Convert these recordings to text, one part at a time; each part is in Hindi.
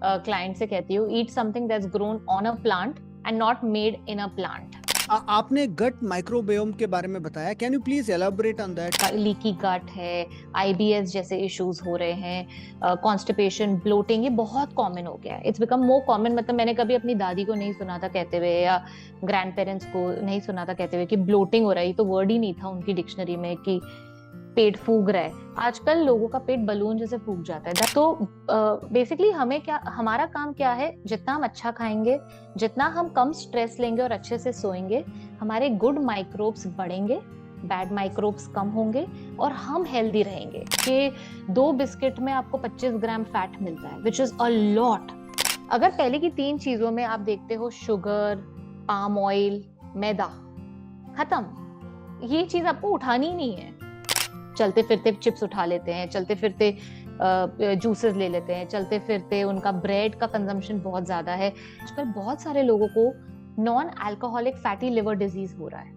क्लाइंट से कहती हूँ, eat something that's grown on a plant and not made in a plant. आपने गट माइक्रोबायोम के बारे में बताया, can you please elaborate on that? Leaky gut है, आईबीएस जैसे इश्यूज हो रहे हैं, कॉन्स्टिपेशन, ब्लोटिंग, ये बहुत कॉमन हो गया है। It's become more common. मतलब मैंने कभी अपनी दादी को नहीं सुना था कहते हुए, या ग्रैंड पेरेंट्स को नहीं सुना था कहते हुए कि ब्लोटिंग हो रहा है। तो वर्ड ही नहीं था उनकी डिक्शनरी में कि पेट फूक रहा है। आजकल लोगों का पेट बलून जैसे फूक जाता है। तो बेसिकली हमें क्या, हमारा काम क्या है, जितना हम अच्छा खाएंगे, जितना हम कम स्ट्रेस लेंगे और अच्छे से सोएंगे, हमारे गुड माइक्रोब्स बढ़ेंगे, बैड माइक्रोब्स कम होंगे और हम हेल्दी रहेंगे। कि 2 बिस्किट में आपको 25 ग्राम फैट मिलता है, विच इज अ लॉट। अगर पहले की 3 चीजों में आप देखते हो, शुगर, पाम ऑयल, मैदा, खत्म। ये चीज आपको उठानी ही नहीं है। चलते फिरते चिप्स उठा लेते हैं, चलते फिरते जूसेस ले लेते हैं, चलते फिरते उनका ब्रेड का कंजम्पशन बहुत ज्यादा है। आजकल बहुत सारे लोगों को non alcoholic fatty liver disease हो रहा है।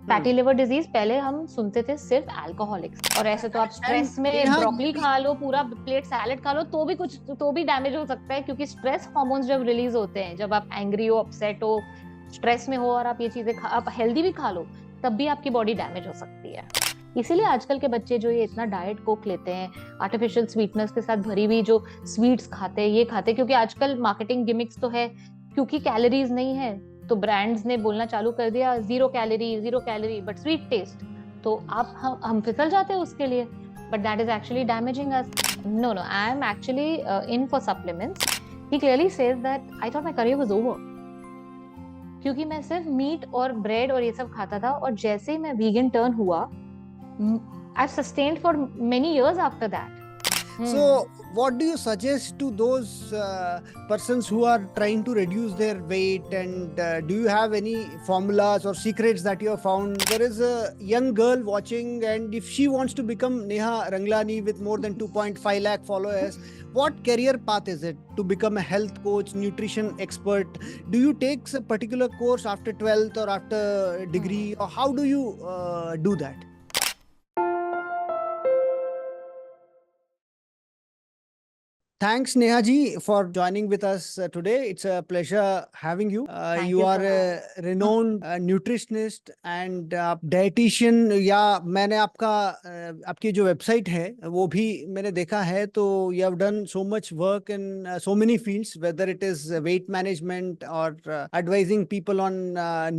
फैटी लिवर डिजीज पहले हम सुनते थे सिर्फ अल्कोहलिक्स, और ऐसे तो आप स्ट्रेस में ब्रोकली खा लो, पूरा प्लेट सैलेड खा लो, तो भी डैमेज हो सकता है। क्योंकि स्ट्रेस हार्मोन्स जब रिलीज होते हैं, जब आप एंग्री हो, अपसेट हो, स्ट्रेस में हो, और आप ये चीजें आप हेल्दी भी खा लो, तब भी आपकी बॉडी डैमेज हो सकती है। इसीलिए आजकल के बच्चे जो ये इतना डाइट कोक लेते हैं, आर्टिफिशियल स्वीटनेस के साथ भरी हुई जो स्वीट्स खाते हैं, ये खाते हैं क्योंकि आजकल मार्केटिंग गिमिक्स तो है, क्योंकि कैलोरीज नहीं है तो ब्रांड्स ने बोलना चालू कर दिया zero calorie but sweet taste. तो आप हम फिसल जाते हैं उसके लिए, but that is actually damaging us. No no, I am actually in for supplements. He clearly says that I thought my career was over, क्योंकि मैं सिर्फ मीट और ब्रेड और ये सब खाता था, और जैसे ही मैं वीगन टर्न हुआ, I've sustained for many years after that. So, what do you suggest to those persons who are trying to reduce their weight? And do you have any formulas or secrets that you have found? There is a young girl watching, and if she wants to become Neha Ranglani with more than 2.5 lakh followers, what career path is it to become a health coach, nutrition expert? Do you take a particular course after 12th or after degree, or how do you do that? Thanks, Neha ji, for joining with us today. It's a pleasure having you. Thank You you are so a much. renowned nutritionist and dietitian. या मैंने आपकी जो वेबसाइट है वो भी मैंने देखा है, तो you have done so much work in so many fields, whether it is weight management or advising people on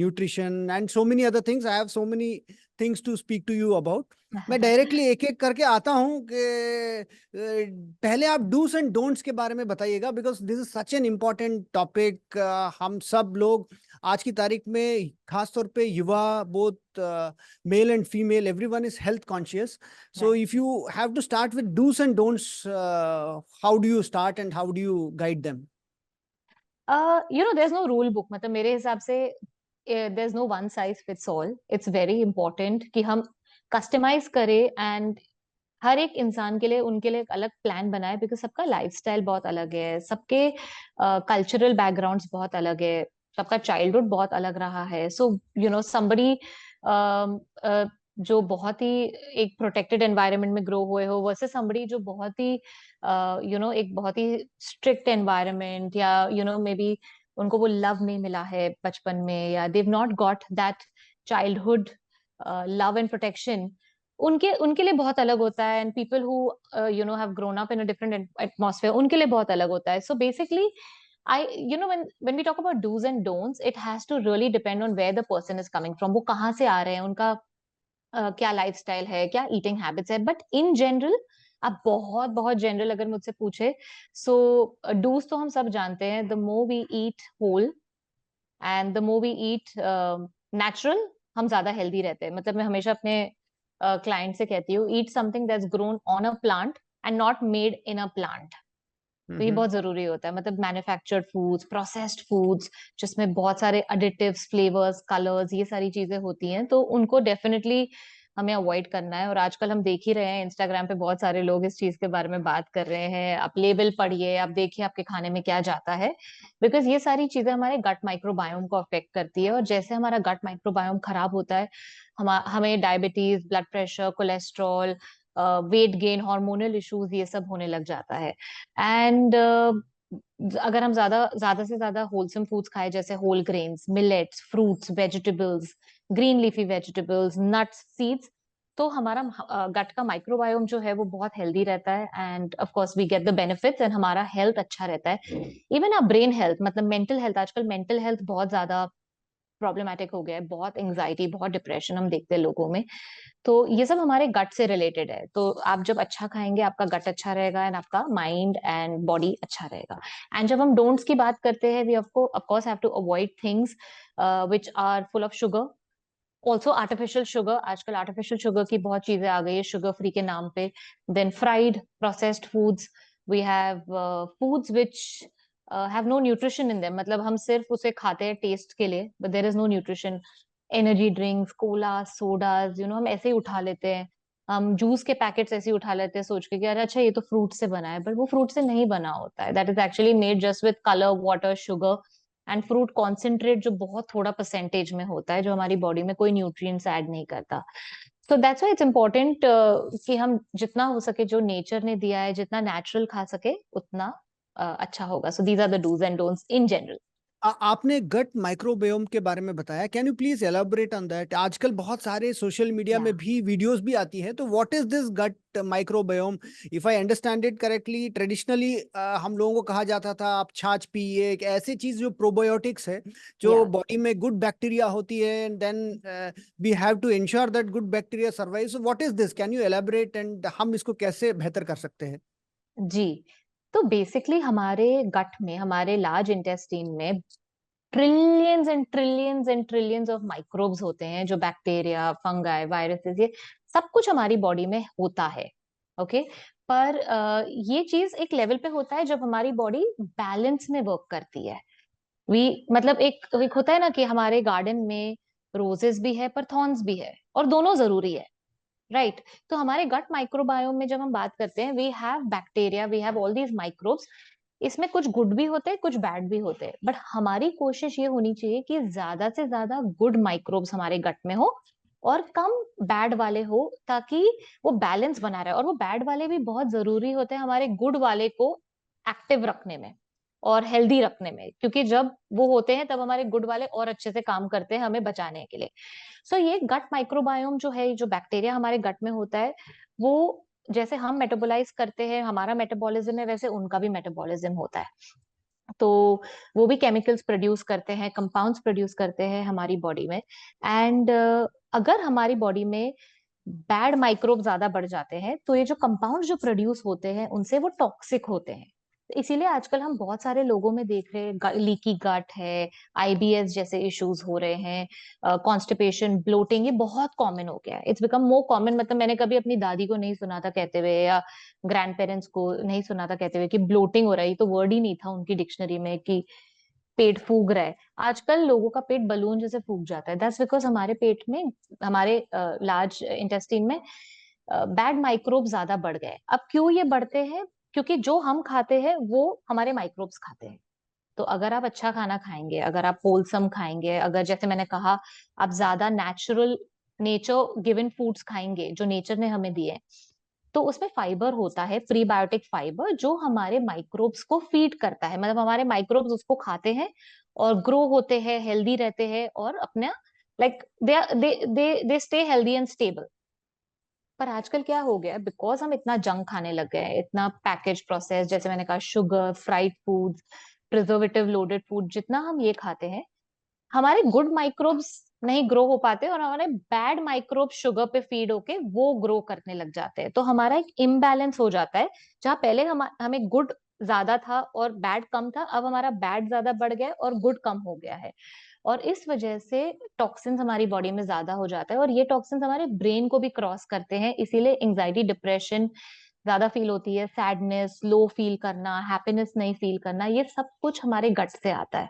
nutrition and so many other things. I have so many things to speak to you about. मैं डायरेक्टली एक एक करके आता हूँ कि पहले आप डूस एंड डोंट्स के बारे में बताइएगा, because this is such an important topic. हम सब लोग आज की तारीख में, खासतौर पे युवा, both male and female, everyone is health conscious. So if you have to start with dos and don'ts, how do you start and how do you guide them? There's no rule book. मतलब मेरे हिसाब से there's no one size fits all. It's very important कि हम कस्टमाइज करें, एंड हर एक इंसान के लिए, उनके लिए एक अलग प्लान बनाए, बिकॉज सबका लाइफस्टाइल बहुत अलग है, सबके कल्चरल बैकग्राउंड्स बहुत अलग है, सबका चाइल्डहुड बहुत अलग रहा है। सो समबडी जो बहुत ही एक प्रोटेक्टेड एनवायरनमेंट में ग्रो हुए हो, वर्सेस समबडी जो बहुत ही एक बहुत ही स्ट्रिक्ट एनवायरनमेंट, या मे बी उनको वो लव नहीं मिला है बचपन में, या they've not got that childhood love and protection, उनके उनके लिए बहुत अलग होता है। And people who have grown up in a different atmosphere, उनके लिए बहुत अलग होता है। So basically when we talk about do's and don'ts, it has to really depend on where the person is coming from, वो कहाँ से आ रहे हैं, उनका क्या लाइफस्टाइल है, क्या ईटिंग हैबिट्स है। बट इन जनरल, आप बहुत बहुत जनरल अगर मुझसे पूछे, सो डूज तो हम सब जानते हैं, the more we eat whole and the more we eat natural, हम ज्यादा हेल्दी रहते हैं। मतलब मैं हमेशा अपने क्लाइंट से कहती हूँ, eat something that's grown on a plant and not made in a plant. तो ये बहुत जरूरी होता है। मतलब मैन्युफैक्चर्ड फूड्स, प्रोसेस्ड फूड्स, जिसमें बहुत सारे एडिटिव्स, फ्लेवर्स, कलर्स, ये सारी चीजें होती हैं, तो उनको डेफिनेटली हमें अवॉइड करना है। और आजकल हम देख ही रहे हैं, इंस्टाग्राम पे बहुत सारे लोग इस चीज के बारे में बात कर रहे हैं। आप लेबल पढ़िए, आप देखिए आपके खाने में क्या जाता है, बिकॉज ये सारी चीजें हमारे गट माइक्रोबायोम को अफेक्ट करती है। और जैसे हमारा गट माइक्रोबायोम खराब होता है, हमें diabetes, blood pressure, cholesterol, weight gain, hormonal issues, ये सब होने लग जाता है। एंड अगर हम ज्यादा ज्यादा से ज्यादा होलसम फूड्स खाए, जैसे whole grains, millets, fruits, vegetables, green leafy vegetables, nuts, seeds, तो हमारा गट का माइक्रोबायोम जो है वो बहुत हेल्दी रहता है, and of course we get the benefits, एंड हमारा हेल्थ अच्छा रहता है। इवन आप ब्रेन हेल्थ, मतलब मेंटल हेल्थ, आजकल मेंटल हेल्थ बहुत ज्यादा प्रॉब्लमेटिक हो गया है, बहुत एंजाइटी, बहुत डिप्रेशन हम देखते हैं लोगों में। तो ये सब हमारे गट से रिलेटेड है। तो आप जब अच्छा खाएंगे, आपका गट अच्छा रहेगा, एंड आपका माइंड एंड बॉडी अच्छा रहेगा। एंड जब हम डोंट्स की बात करते हैं, we of course have to avoid things which are full of sugar, also artificial sugar. आजकल आर्टिफिशियल शुगर की बहुत चीजें आ गई है शुगर फ्री के नाम पे। Then fried processed foods, we have foods which have no nutrition in them, मतलब हम सिर्फ उसे खाते हैं टेस्ट के लिए, but there is no nutrition. Energy drinks, cola, sodas, हम ऐसे ही उठा लेते हैं। हम जूस के पैकेट्स ऐसे ही उठा लेते हैं सोच के कि अरे अच्छा ये तो फ्रूट से बना है, बट वो फ्रूट से नहीं बना होता है। That is actually made just with colour, water, sugar and fruit concentrate, जो बहुत थोड़ा परसेंटेज में होता है, जो हमारी बॉडी में कोई न्यूट्रिएंट्स ऐड नहीं करता। So that's why it's important कि हम जितना हो सके जो नेचर ने दिया है, जितना नेचुरल खा सके उतना अच्छा होगा। So these are the dos and don'ts in general. आपने गट माइक्रोबायोम के बारे में बताया, can you please elaborate on that? आजकल बहुत सारे सोशल मीडिया या में भी वीडियोस भी आती है, तो what is this gut microbiome? If I understand it correctly, traditionally हम लोगों को कहा जाता था आप छाछ पिए, एक ऐसी चीज जो प्रोबायोटिक्स है, जो या बॉडी में गुड बैक्टीरिया होती है, and then we have to ensure that good bacteria survive. So what is this, can you elaborate, and हम इसको कैसे बेहतर कर सकते हैं? जी, तो बेसिकली हमारे गट में, हमारे लार्ज इंटेस्टाइन में trillions and trillions and trillions of microbes होते हैं, जो बैक्टीरिया, फंगाई, वायरसेस, ये सब कुछ हमारी बॉडी में होता है। ओके, पर ये चीज एक लेवल पे होता है जब हमारी बॉडी बैलेंस में वर्क करती है। वी मतलब एक होता है ना कि हमारे गार्डन में रोजेस भी है पर थॉर्न्स भी है, और दोनों जरूरी है, राइट? तो हमारे गट माइक्रोबायोम में जब हम बात करते हैं, we have bacteria, we have all these microbes. इसमें कुछ गुड भी होते हैं, कुछ बैड भी होते हैं, बट हमारी कोशिश ये होनी चाहिए कि ज्यादा से ज्यादा गुड माइक्रोब्स हमारे गट में हो और कम बैड वाले हो, ताकि वो बैलेंस बना रहे। और वो बैड वाले भी बहुत जरूरी होते हैं हमारे गुड वाले को एक्टिव रखने में और हेल्दी रखने में, क्योंकि जब वो होते हैं तब हमारे गुड वाले और अच्छे से काम करते हैं हमें बचाने के लिए। सो ये गट माइक्रोबायोम जो है, जो बैक्टीरिया हमारे गट में होता है, वो जैसे हम मेटाबोलाइज करते हैं, हमारा मेटाबॉलिज्म है, वैसे उनका भी मेटाबॉलिज्म होता है। तो वो भी केमिकल्स प्रोड्यूस करते हैं, कंपाउंड्स प्रोड्यूस करते हैं हमारी बॉडी में। एंड अगर हमारी बॉडी में बैड माइक्रोब ज्यादा बढ़ जाते हैं, तो ये जो कंपाउंड जो प्रोड्यूस होते हैं उनसे वो टॉक्सिक होते हैं। तो इसीलिए आजकल हम बहुत सारे लोगों में देख रहे हैं, लीकी गट है, आईबीएस जैसे इश्यूज हो रहे हैं, कॉन्स्टिपेशन, ब्लोटिंग, ये बहुत कॉमन हो गया है। इट्स बिकम मोर कॉमन, मतलब मैंने कभी अपनी दादी को नहीं सुना था कहते हुए, या ग्रैंड पेरेंट्स को नहीं सुना था कहते हुए कि ब्लोटिंग हो रही, तो वर्ड ही नहीं था उनकी डिक्शनरी में कि पेट फूक रहा है। आजकल लोगों का पेट बलून जैसे फूक जाता है। दैट्स बिकॉज हमारे पेट में, हमारे लार्ज इंटेस्टाइन में बैड माइक्रोब ज्यादा बढ़ गए। अब क्यों ये बढ़ते हैं? क्योंकि जो हम खाते हैं वो हमारे माइक्रोब्स खाते हैं। तो अगर आप अच्छा खाना खाएंगे, अगर आप होलसम खाएंगे, अगर जैसे मैंने कहा आप ज्यादा नेचुरल, नेचर गिवन फूड्स खाएंगे जो नेचर ने हमें दिए, तो उसमें फाइबर होता है, प्रीबायोटिक फाइबर, जो हमारे माइक्रोब्स को फीड करता है, मतलब हमारे माइक्रोब्स उसको खाते हैं और ग्रो होते हैं, हेल्दी रहते हैं, और अपना like they stay healthy and stable. पर आजकल क्या हो गया है, बिकॉज हम इतना जंक खाने लग गए हैं, इतना पैकेज प्रोसेस, जैसे मैंने कहा sugar, fried foods, preservative loaded food, जितना हम ये खाते हैं, हमारे गुड माइक्रोब्स नहीं ग्रो हो पाते, और हमारे बैड माइक्रोब शुगर पे फीड होके वो ग्रो करने लग जाते हैं। तो हमारा एक इम्बैलेंस हो जाता है, जहाँ पहले हमें गुड ज्यादा था और बैड कम था, अब हमारा बैड ज्यादा बढ़ गया है और गुड कम हो गया है। और इस वजह से टॉक्सिन्स हमारी बॉडी में ज्यादा हो जाता है, और ये टॉक्सिन्स हमारे ब्रेन को भी क्रॉस करते हैं, इसीलिए एंजाइटी, डिप्रेशन ज्यादा फील होती है, सैडनेस, लो फील करना, हैप्पीनेस नहीं फील करना, ये सब कुछ हमारे गट से आता है।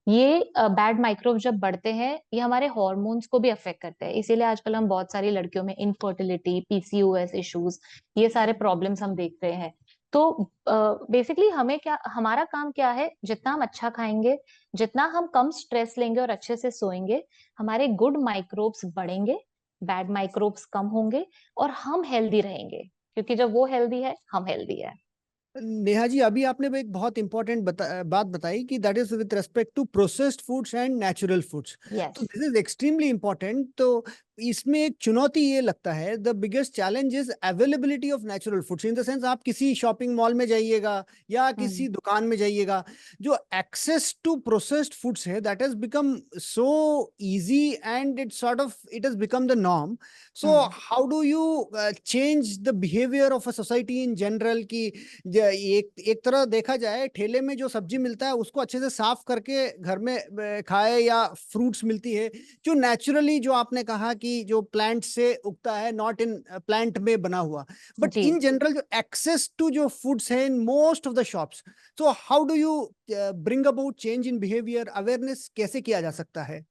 ये बैड माइक्रोब जब बढ़ते हैं, ये हमारे हॉर्मोन्स को भी अफेक्ट करते हैं, इसीलिए आजकल हम बहुत सारी लड़कियों में इनफर्टिलिटी, पीसीओएस इश्यूज, ये सारे प्रॉब्लम्स हम देख रहे हैं। तो बेसिकली हमें क्या, हमारा काम क्या है, जितना हम अच्छा खाएंगे, जितना हम कम स्ट्रेस लेंगे और अच्छे से सोएंगे, हमारे गुड माइक्रोब्स बढ़ेंगे, बैड माइक्रोब्स कम होंगे, और हम हेल्दी रहेंगे, क्योंकि जब वो हेल्दी है हम हेल्दी है। नेहा जी, अभी आपने एक बहुत इंपॉर्टेंट बात बताई कि that is with respect to processed foods and natural foods. Yes. तो दिस इज एक्सट्रीमली इंपॉर्टेंट। तो इसमें एक चुनौती ये लगता है, the biggest challenge is availability of natural foods, in the sense आप किसी शॉपिंग मॉल में जाइएगा या किसी दुकान में जाइएगा, जो एक्सेस टू प्रोसेस्ड फूड्स है that has become so easy and it has become the norm. So hmm. How do you change the behaviour of a society in general की एक एक तरह देखा जाए, ठेले में जो सब्जी मिलता है उसको अच्छे से साफ करके घर में खाए, या फ्रूट्स मिलती है जो नेचुरली, जो आपने कहा कि जो प्लांट से उगता है, नॉट इन प्लांट में बना हुआ, बट जी। इन जनरल जो एक्सेस टू जो फूड्स है in most of the shops, so how do you bring about change in behaviour, awareness कैसे किया जा सकता है?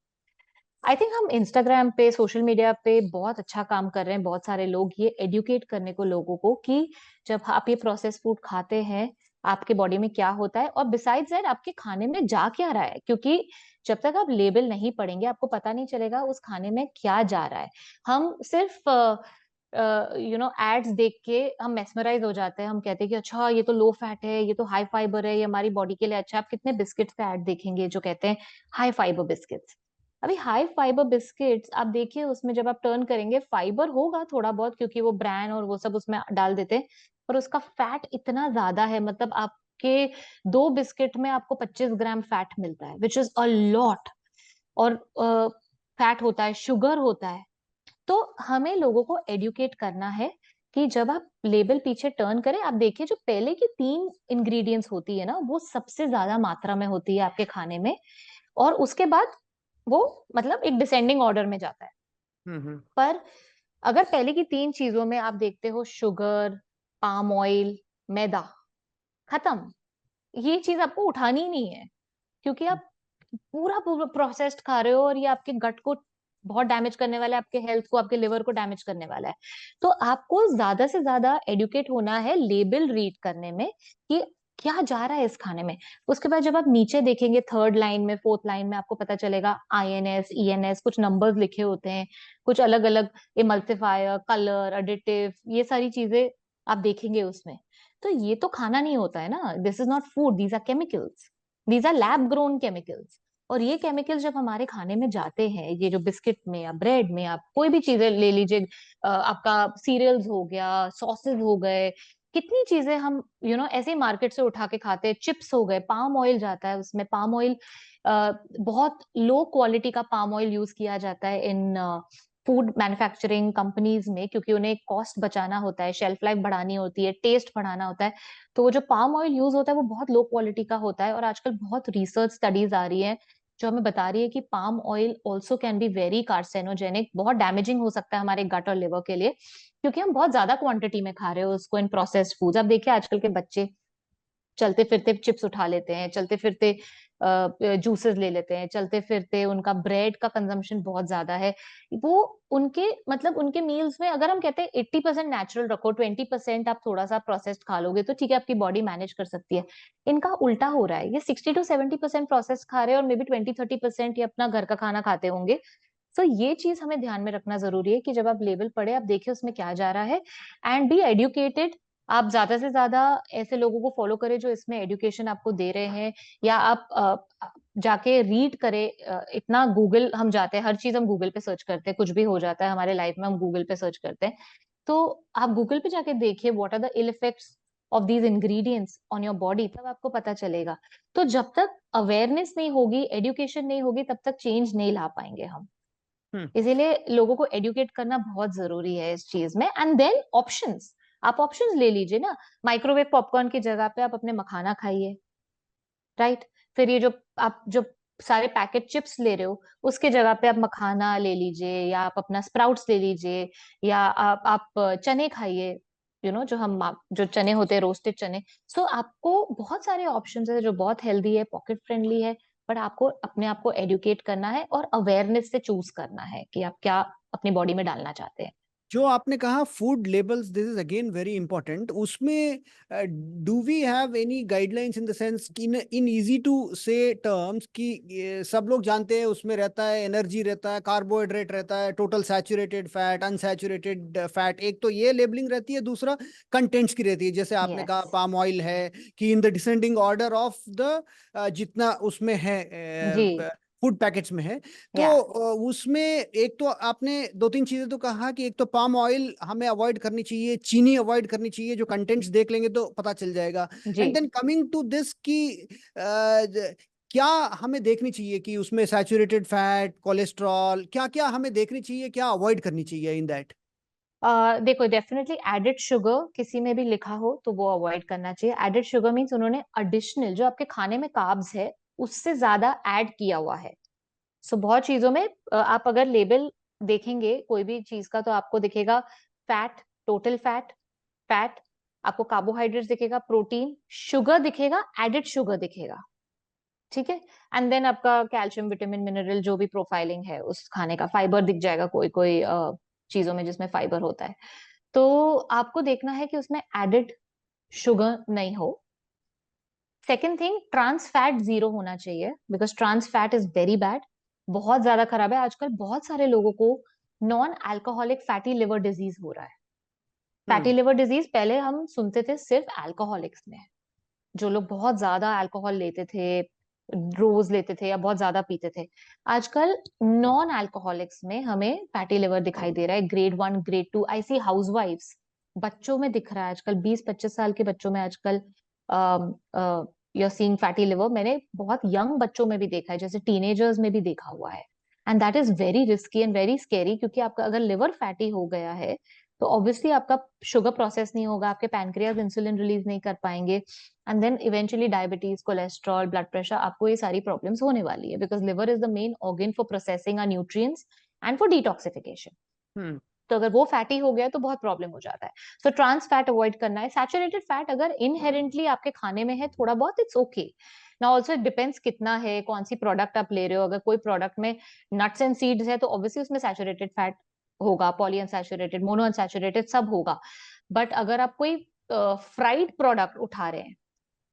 आई थिंक हम इंस्टाग्राम पे, सोशल मीडिया पे बहुत अच्छा काम कर रहे हैं, बहुत सारे लोग ये एडुकेट करने को लोगों को कि जब आप ये प्रोसेस फूड खाते हैं आपके बॉडी में क्या होता है, और बिसाइड्स दैट आपके खाने में जा क्या रहा है, क्योंकि जब तक आप लेबल नहीं पढ़ेंगे आपको पता नहीं चलेगा उस खाने में क्या जा रहा है। हम सिर्फ एड्स देख के हम मेस्मराइज हो जाते हैं, हम कहते हैं कि अच्छा ये तो लो फैट है, ये तो हाई फाइबर है, ये हमारी बॉडी के लिए अच्छा है। आप कितने बिस्किट्स का ऐड देखेंगे जो कहते हैं हाई फाइबर बिस्किट्स। अभी हाई फाइबर बिस्किट्स आप देखिए, उसमें जब आप टर्न करेंगे फाइबर होगा थोड़ा बहुत, क्योंकि वो ब्रांड और वो सब उसमें डाल देते हैं, पर उसका फैट इतना ज्यादा है, मतलब आपके 2 बिस्किट में आपको 25 ग्राम फैट मिलता है, विच इज अ लॉट। और फैट होता है, शुगर होता है। तो हमें लोगों को एडुकेट करना है कि जब आप लेबल पीछे टर्न करें, आप देखिए जो पहले की 3 इंग्रेडिएंट्स होती है ना, वो सबसे ज्यादा मात्रा में होती है आपके खाने में, और उसके बाद वो मतलब एक डिसेंडिंग ऑर्डर में जाता है। हम्म। पर अगर पहले की 3 चीजों में आप देखते हो, शुगर, पाम ऑयल, मैदा, खत्म। ये चीज आपको उठानी ही नहीं है, क्योंकि आप पूरा पूरा प्रोसेस्ड खा रहे हो, और ये आपके गट को बहुत डैमेज करने वाला है, आपके हेल्थ को, आपके लिवर को डैमेज करने वाला है। तो आपको ज्यादा से ज्यादा एडुकेट होना है लेबल रीड करने में कि क्या जा रहा है इस खाने में। उसके बाद जब आप नीचे देखेंगे, 3rd लाइन में, 4th लाइन में, आपको पता चलेगा INS ENS, कुछ नंबर्स लिखे होते हैं, कुछ अलग अलग इमल्सिफायर, कलर, एडिटिव, ये सारी चीजें आप देखेंगे उसमें। तो ये तो खाना नहीं होता है ना, this is not food, these are chemicals, these are lab grown chemicals. और ये केमिकल्स जब हमारे खाने में जाते हैं, ये जो बिस्किट में या ब्रेड में, आप कोई भी चीजें ले लीजिए, आपका सीरियल्स हो गया, सॉसेज हो गए, कितनी चीजें हम ऐसे ही मार्केट से उठा के खाते हैं, चिप्स हो गए, पाम ऑयल जाता है उसमें, पाम ऑयल बहुत लो क्वालिटी का पाम ऑयल यूज किया जाता है इन फूड मैन्युफैक्चरिंग कंपनीज में, क्योंकि उन्हें कॉस्ट बचाना होता है, शेल्फ लाइफ बढ़ानी होती है, टेस्ट बढ़ाना होता है। तो वो जो पाम ऑयल यूज होता है वो बहुत लो क्वालिटी का होता है, और आजकल बहुत रिसर्च स्टडीज आ रही है जो हमें बता रही है कि palm oil also can be very carcinogenic, बहुत डैमेजिंग हो सकता है हमारे गट और लिवर के लिए, क्योंकि हम बहुत ज्यादा क्वांटिटी में खा रहे हो उसको इन प्रोसेस्ड फूड्स। अब देखिए आजकल के बच्चे चलते फिरते चिप्स उठा लेते हैं, चलते फिरते जूसेस ले लेते हैं, चलते फिरते उनका ब्रेड का कंजम्पशन बहुत ज्यादा है। वो उनके मतलब उनके मील्स में, अगर हम कहते हैं 80% नेचुरल रखो, 20% आप थोड़ा सा प्रोसेस्ड खा लोगे तो ठीक है, आपकी बॉडी मैनेज कर सकती है। इनका उल्टा हो रहा है, ये 60 to 70% प्रोसेस खा रहे हैं, और मे बी 20-30% ये अपना घर का खाना खाते होंगे। तो ये चीज हमें ध्यान में रखना जरूरी है कि जब आप लेबल पढ़े, आप देखिए उसमें क्या जा रहा है, एंड बी एडुकेटेड। आप ज्यादा से ज्यादा ऐसे लोगों को फॉलो करें जो इसमें एडुकेशन आपको दे रहे हैं, या आप जाके रीड करें। इतना गूगल हम जाते हैं, हर चीज हम गूगल पे सर्च करते हैं, कुछ भी हो जाता है हमारे लाइफ में हम गूगल पे सर्च करते हैं। तो आप गूगल पे जाके देखिए what are the ill effects of these ingredients on your body, तब आपको पता चलेगा। तो जब तक अवेयरनेस नहीं होगी, एडुकेशन नहीं होगी, तब तक चेंज नहीं ला पाएंगे हम। हम्म। इसीलिए लोगों को एडुकेट करना बहुत जरूरी है इस चीज में, एंड देन ऑप्शंस। आप ऑप्शंस ले लीजिए ना, माइक्रोवेव पॉपकॉर्न की जगह पे आप अपने मखाना खाइए, राइट। फिर ये जो आप जो सारे पैकेट चिप्स ले रहे हो, उसके जगह पे आप मखाना ले लीजिए, या आप अपना स्प्राउट्स ले लीजिए, या आप चने खाइए, जो जो चने होते हैं, रोस्टेड चने। सो आपको बहुत सारे ऑप्शंस है जो बहुत हेल्दी है, पॉकेट फ्रेंडली है। बट आपको अपने आप को एडुकेट करना है और अवेयरनेस से चूज करना है कि आप क्या अपनी बॉडी में डालना चाहते हैं। जो आपने कहा food labels, this is again very important. उसमें do we have any guidelines in the sense कि in easy to say terms कि सब लोग जानते हैं उसमें रहता है एनर्जी, रहता है कार्बोहाइड्रेट, रहता है total saturated fat, unsaturated fat, एक तो ये लेबलिंग रहती है, दूसरा कंटेंट्स की रहती है। जैसे आपने कहा यस। पाम ऑयल है कि in the descending order of the जितना उसमें है जी। फूड पैकेट्स में है। तो या उसमें एक तो आपने दो तीन चीजें तो कहा कि एक तो पाम ऑयल हमें अवॉइड करनी चाहिए, चीनी अवॉइड करनी चाहिए, जो कंटेंट्स देख लेंगे तो पता चल जाएगा। जी। And then coming to this की क्या हमें देखनी चाहिए कि उसमें सैचुरेटेड फैट, कोलेस्ट्रॉल, क्या क्या हमें देखनी चाहिए, क्या अवॉइड करनी चाहिए इन दैट? देखो, डेफिनेटली एडेड शुगर किसी में भी लिखा हो तो वो अवॉइड करना चाहिए। एडेड शुगर मीन्स उन्होंने एडिशनल जो आपके खाने में कार्ब्स है उससे ज्यादा ऐड किया हुआ है। सो बहुत चीजों में आप अगर लेबल देखेंगे कोई भी चीज का तो आपको दिखेगा फैट, टोटल फैट, फैट, आपको कार्बोहाइड्रेट्स दिखेगा, प्रोटीन, शुगर दिखेगा, एडेड शुगर दिखेगा। ठीक है। एंड देन आपका कैल्शियम, विटामिन, मिनरल जो भी प्रोफाइलिंग है उस खाने का, फाइबर दिख जाएगा कोई कोई चीजों में जिसमें फाइबर होता है। तो आपको देखना है कि उसमें एडेड शुगर नहीं हो। Second thing, trans fat zero होना चाहिए, because trans fat is very bad, बहुत ज्यादा खराब है। आजकल बहुत सारे लोगों को non alcoholic fatty liver disease हो रहा है। फैटी हम्म। लिवर डिजीज पहले हम सुनते थे सिर्फ अल्कोहलिक्स में, जो लोग बहुत ज्यादा अल्कोहल लेते थे, रोज लेते थे या बहुत ज्यादा पीते थे। आजकल नॉन अल्कोहलिक्स में हमें फैटी लिवर दिखाई दे रहा है, ग्रेड 1, ग्रेड 2। ऐसी हाउसवाइफ्स, बच्चों में दिख रहा है आजकल, 20-25 साल के बच्चों में आजकल you are seeing fatty liver. मैंने बहुत यंग बच्चों में भी देखा है, जैसे टीनेजर्स में भी देखा हुआ है। And that is very risky and very scary, क्योंकि आपका अगर लिवर फैटी हो गया है तो ऑब्वियसली आपका शुगर प्रोसेस नहीं होगा, आपके पैनक्रियाज इंसुलिन रिलीज नहीं कर पाएंगे, and then eventually diabetes, cholesterol, blood pressure, आपको ये सारी प्रॉब्लम्स होने वाली है, because liver is the main organ for processing our nutrients and for detoxification. Hmm. तो अगर वो फैटी हो गया तो बहुत प्रॉब्लम हो जाता है। सो ट्रांस फैट अवॉइड करना है। सैचुरेटेड फैट अगर इनहेरेंटली आपके खाने में है थोड़ा बहुत, इट्स ओके। ना ऑल्सो इट डिपेंड्स कितना है, कौन सी प्रोडक्ट आप ले रहे हो। अगर कोई प्रोडक्ट में नट्स एंड सीड्स है तो ऑब्वियसली उसमें सैचुरेटेड फैट होगा, पॉली अनसैचुरेटेड, मोनो अनसैचुरेटेड, सब होगा। बट अगर आप कोई फ्राइड प्रोडक्ट उठा रहे हैं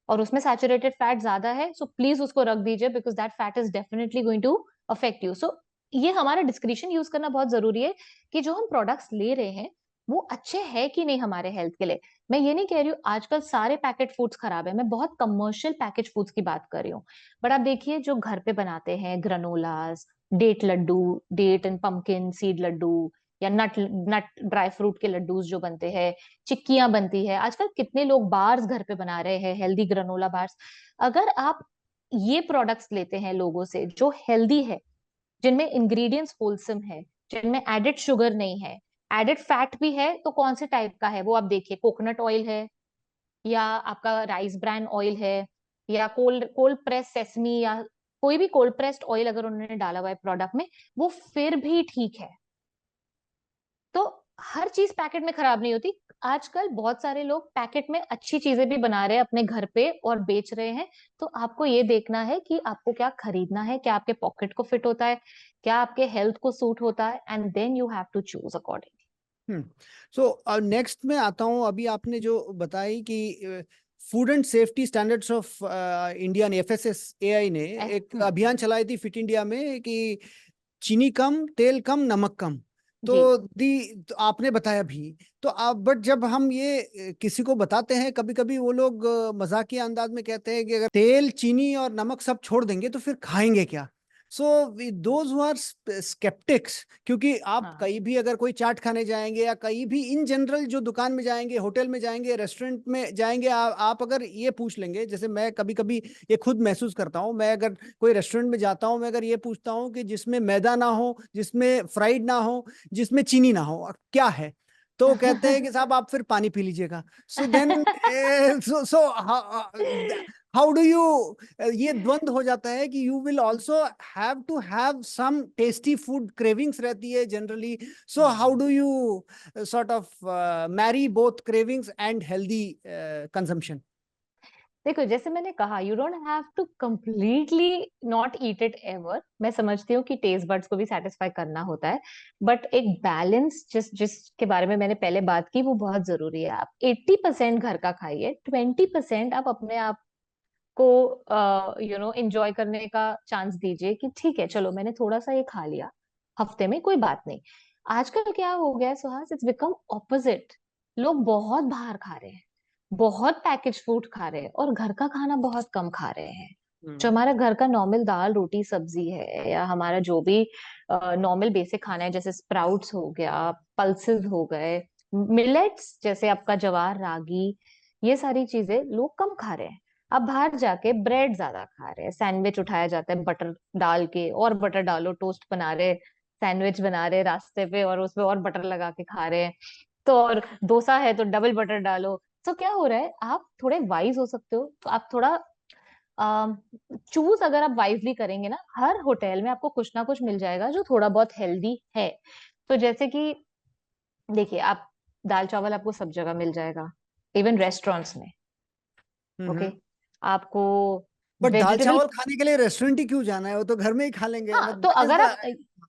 और उसमें सैचुरेटेड फैट ज्यादा है, सो प्लीज उसको रख दीजिए, because that fat is definitely going to affect you. So ये हमारा डिस्क्रिप्शन यूज करना बहुत जरूरी है कि जो हम प्रोडक्ट्स ले रहे हैं वो अच्छे हैं कि नहीं हमारे हेल्थ के लिए। मैं ये नहीं कह रही हूँ आजकल सारे पैकेट फूड्स खराब है, मैं बहुत कमर्शियल पैकेज फूड्स की बात कर रही हूँ। बट आप देखिए जो घर पे बनाते हैं, granolas, date laddu, date and pumpkin seed laddu, या नट नट ड्राई फ्रूट के लड्डूज जो बनते हैं, चिक्कियां बनती है, आजकल कितने लोग बार्स घर पे बना रहे हैं, हेल्दी ग्रनोला बार्स। अगर आप ये प्रोडक्ट्स लेते हैं लोगों से जो हेल्दी है, जिनमें इंग्रेडिएंट्स होलसम है, जिनमें एडेड शुगर नहीं है, एडेड फैट भी है, तो कौन से टाइप का है वो आप देखिए, कोकोनट ऑयल है या आपका राइस ब्रान ऑयल है या कोल्ड कोल्ड प्रेस सेसमी, या कोई भी कोल्ड प्रेस्ड ऑयल अगर उन्होंने डाला हुआ है प्रोडक्ट में, वो फिर भी ठीक है। तो हर चीज पैकेट में खराब नहीं होती। आजकल बहुत सारे लोग पैकेट में अच्छी चीजें भी बना रहे हैं अपने घर पे और बेच रहे हैं। तो आपको ये देखना है कि आपको क्या खरीदना है, क्या आपके पॉकेट को फिट होता है, क्या आपके हेल्थ को सूट होता है, and then you have to choose accordingly. Hmm. So next में आता हूँ। अभी आपने जो बताई कि food and safety standards of India ने, FSSAI ने एक अभियान चलाई थी फिट इंडिया में कि चीनी कम, तेल कम, नमक कम। जी। तो आपने बताया भी। तो आप, बट जब हम ये किसी को बताते हैं, कभी कभी वो लोग मजाकिया अंदाज में कहते हैं कि अगर तेल, चीनी और नमक सब छोड़ देंगे तो फिर खाएंगे क्या? So those who are skeptics, क्योंकि आप हाँ। कहीं भी अगर कोई चाट खाने जाएंगे या कहीं भी इन जनरल जो दुकान में जाएंगे, होटल में जाएंगे, रेस्टोरेंट में जाएंगे, आप अगर ये पूछ लेंगे, जैसे मैं कभी कभी ये खुद महसूस करता हूँ, मैं अगर कोई रेस्टोरेंट में जाता हूँ, मैं अगर ये पूछता हूँ कि जिसमें मैदा ना हो, जिसमें फ्राइड ना हो, जिसमें चीनी ना हो, क्या है, तो कहते हैं कि साहब आप फिर पानी पी लीजिएगा। So then so how do you, ये द्वंद हो जाता है कि you will also have to have some tasty food, cravings रहती है generally. So how do you sort of marry both cravings and healthy consumption? देखो जैसे मैंने कहा, you don't have to completely not eat it ever. मैं समझती हूँ कि टेस्ट बड्स को भी सेटिस्फाई करना होता है, बट एक बैलेंस जिसके बारे में मैंने पहले बात की वो बहुत जरूरी है। आप 80% घर का खाइए, 20% आप अपने आप को एंजॉय करने का चांस दीजिए कि ठीक है चलो मैंने थोड़ा सा ये खा लिया हफ्ते में, कोई बात नहीं। आजकल क्या हो गया है सुहास, इट्स बिकम ऑपोजिट। लोग बहुत बाहर खा रहे हैं, बहुत पैकेज फूड खा रहे हैं, और घर का खाना बहुत कम खा रहे हैं। जो हम्म। हमारा घर का नॉर्मल दाल रोटी सब्जी है, या हमारा जो भी नॉर्मल बेसिक खाना है, जैसे स्प्राउट्स हो गया, पल्सेस हो गए, मिलेट्स जैसे आपका जवार रागी, ये सारी चीजें लोग कम खा रहे हैं। अब बाहर जाके ब्रेड ज्यादा खा रहे हैं, सैंडविच उठाया जाता है बटर डाल के, और बटर डालो, टोस्ट बना रहे, सैंडविच बना रहे रास्ते पे और उसपे और बटर लगा के खा रहे हैं। तो और डोसा है तो डबल बटर डालो। तो क्या हो रहा है, आप थोड़े वाइज हो सकते हो तो आप थोड़ा चूज, अगर आप वाइजली करेंगे ना, हर होटल में आपको कुछ ना कुछ मिल जाएगा जो थोड़ा बहुत हेल्दी है। तो जैसे कि देखिए, आप दाल चावल आपको सब जगह मिल जाएगा, इवन रेस्टोरेंट्स में। ओके, हम्म। आपको बट दाल वेजिटेबल, चावल खाने के लिए रेस्टोरेंट ही क्यों जाना है, वो तो घर में ही खा लेंगे, हाँ मतलब तो दैट इज अगर आप,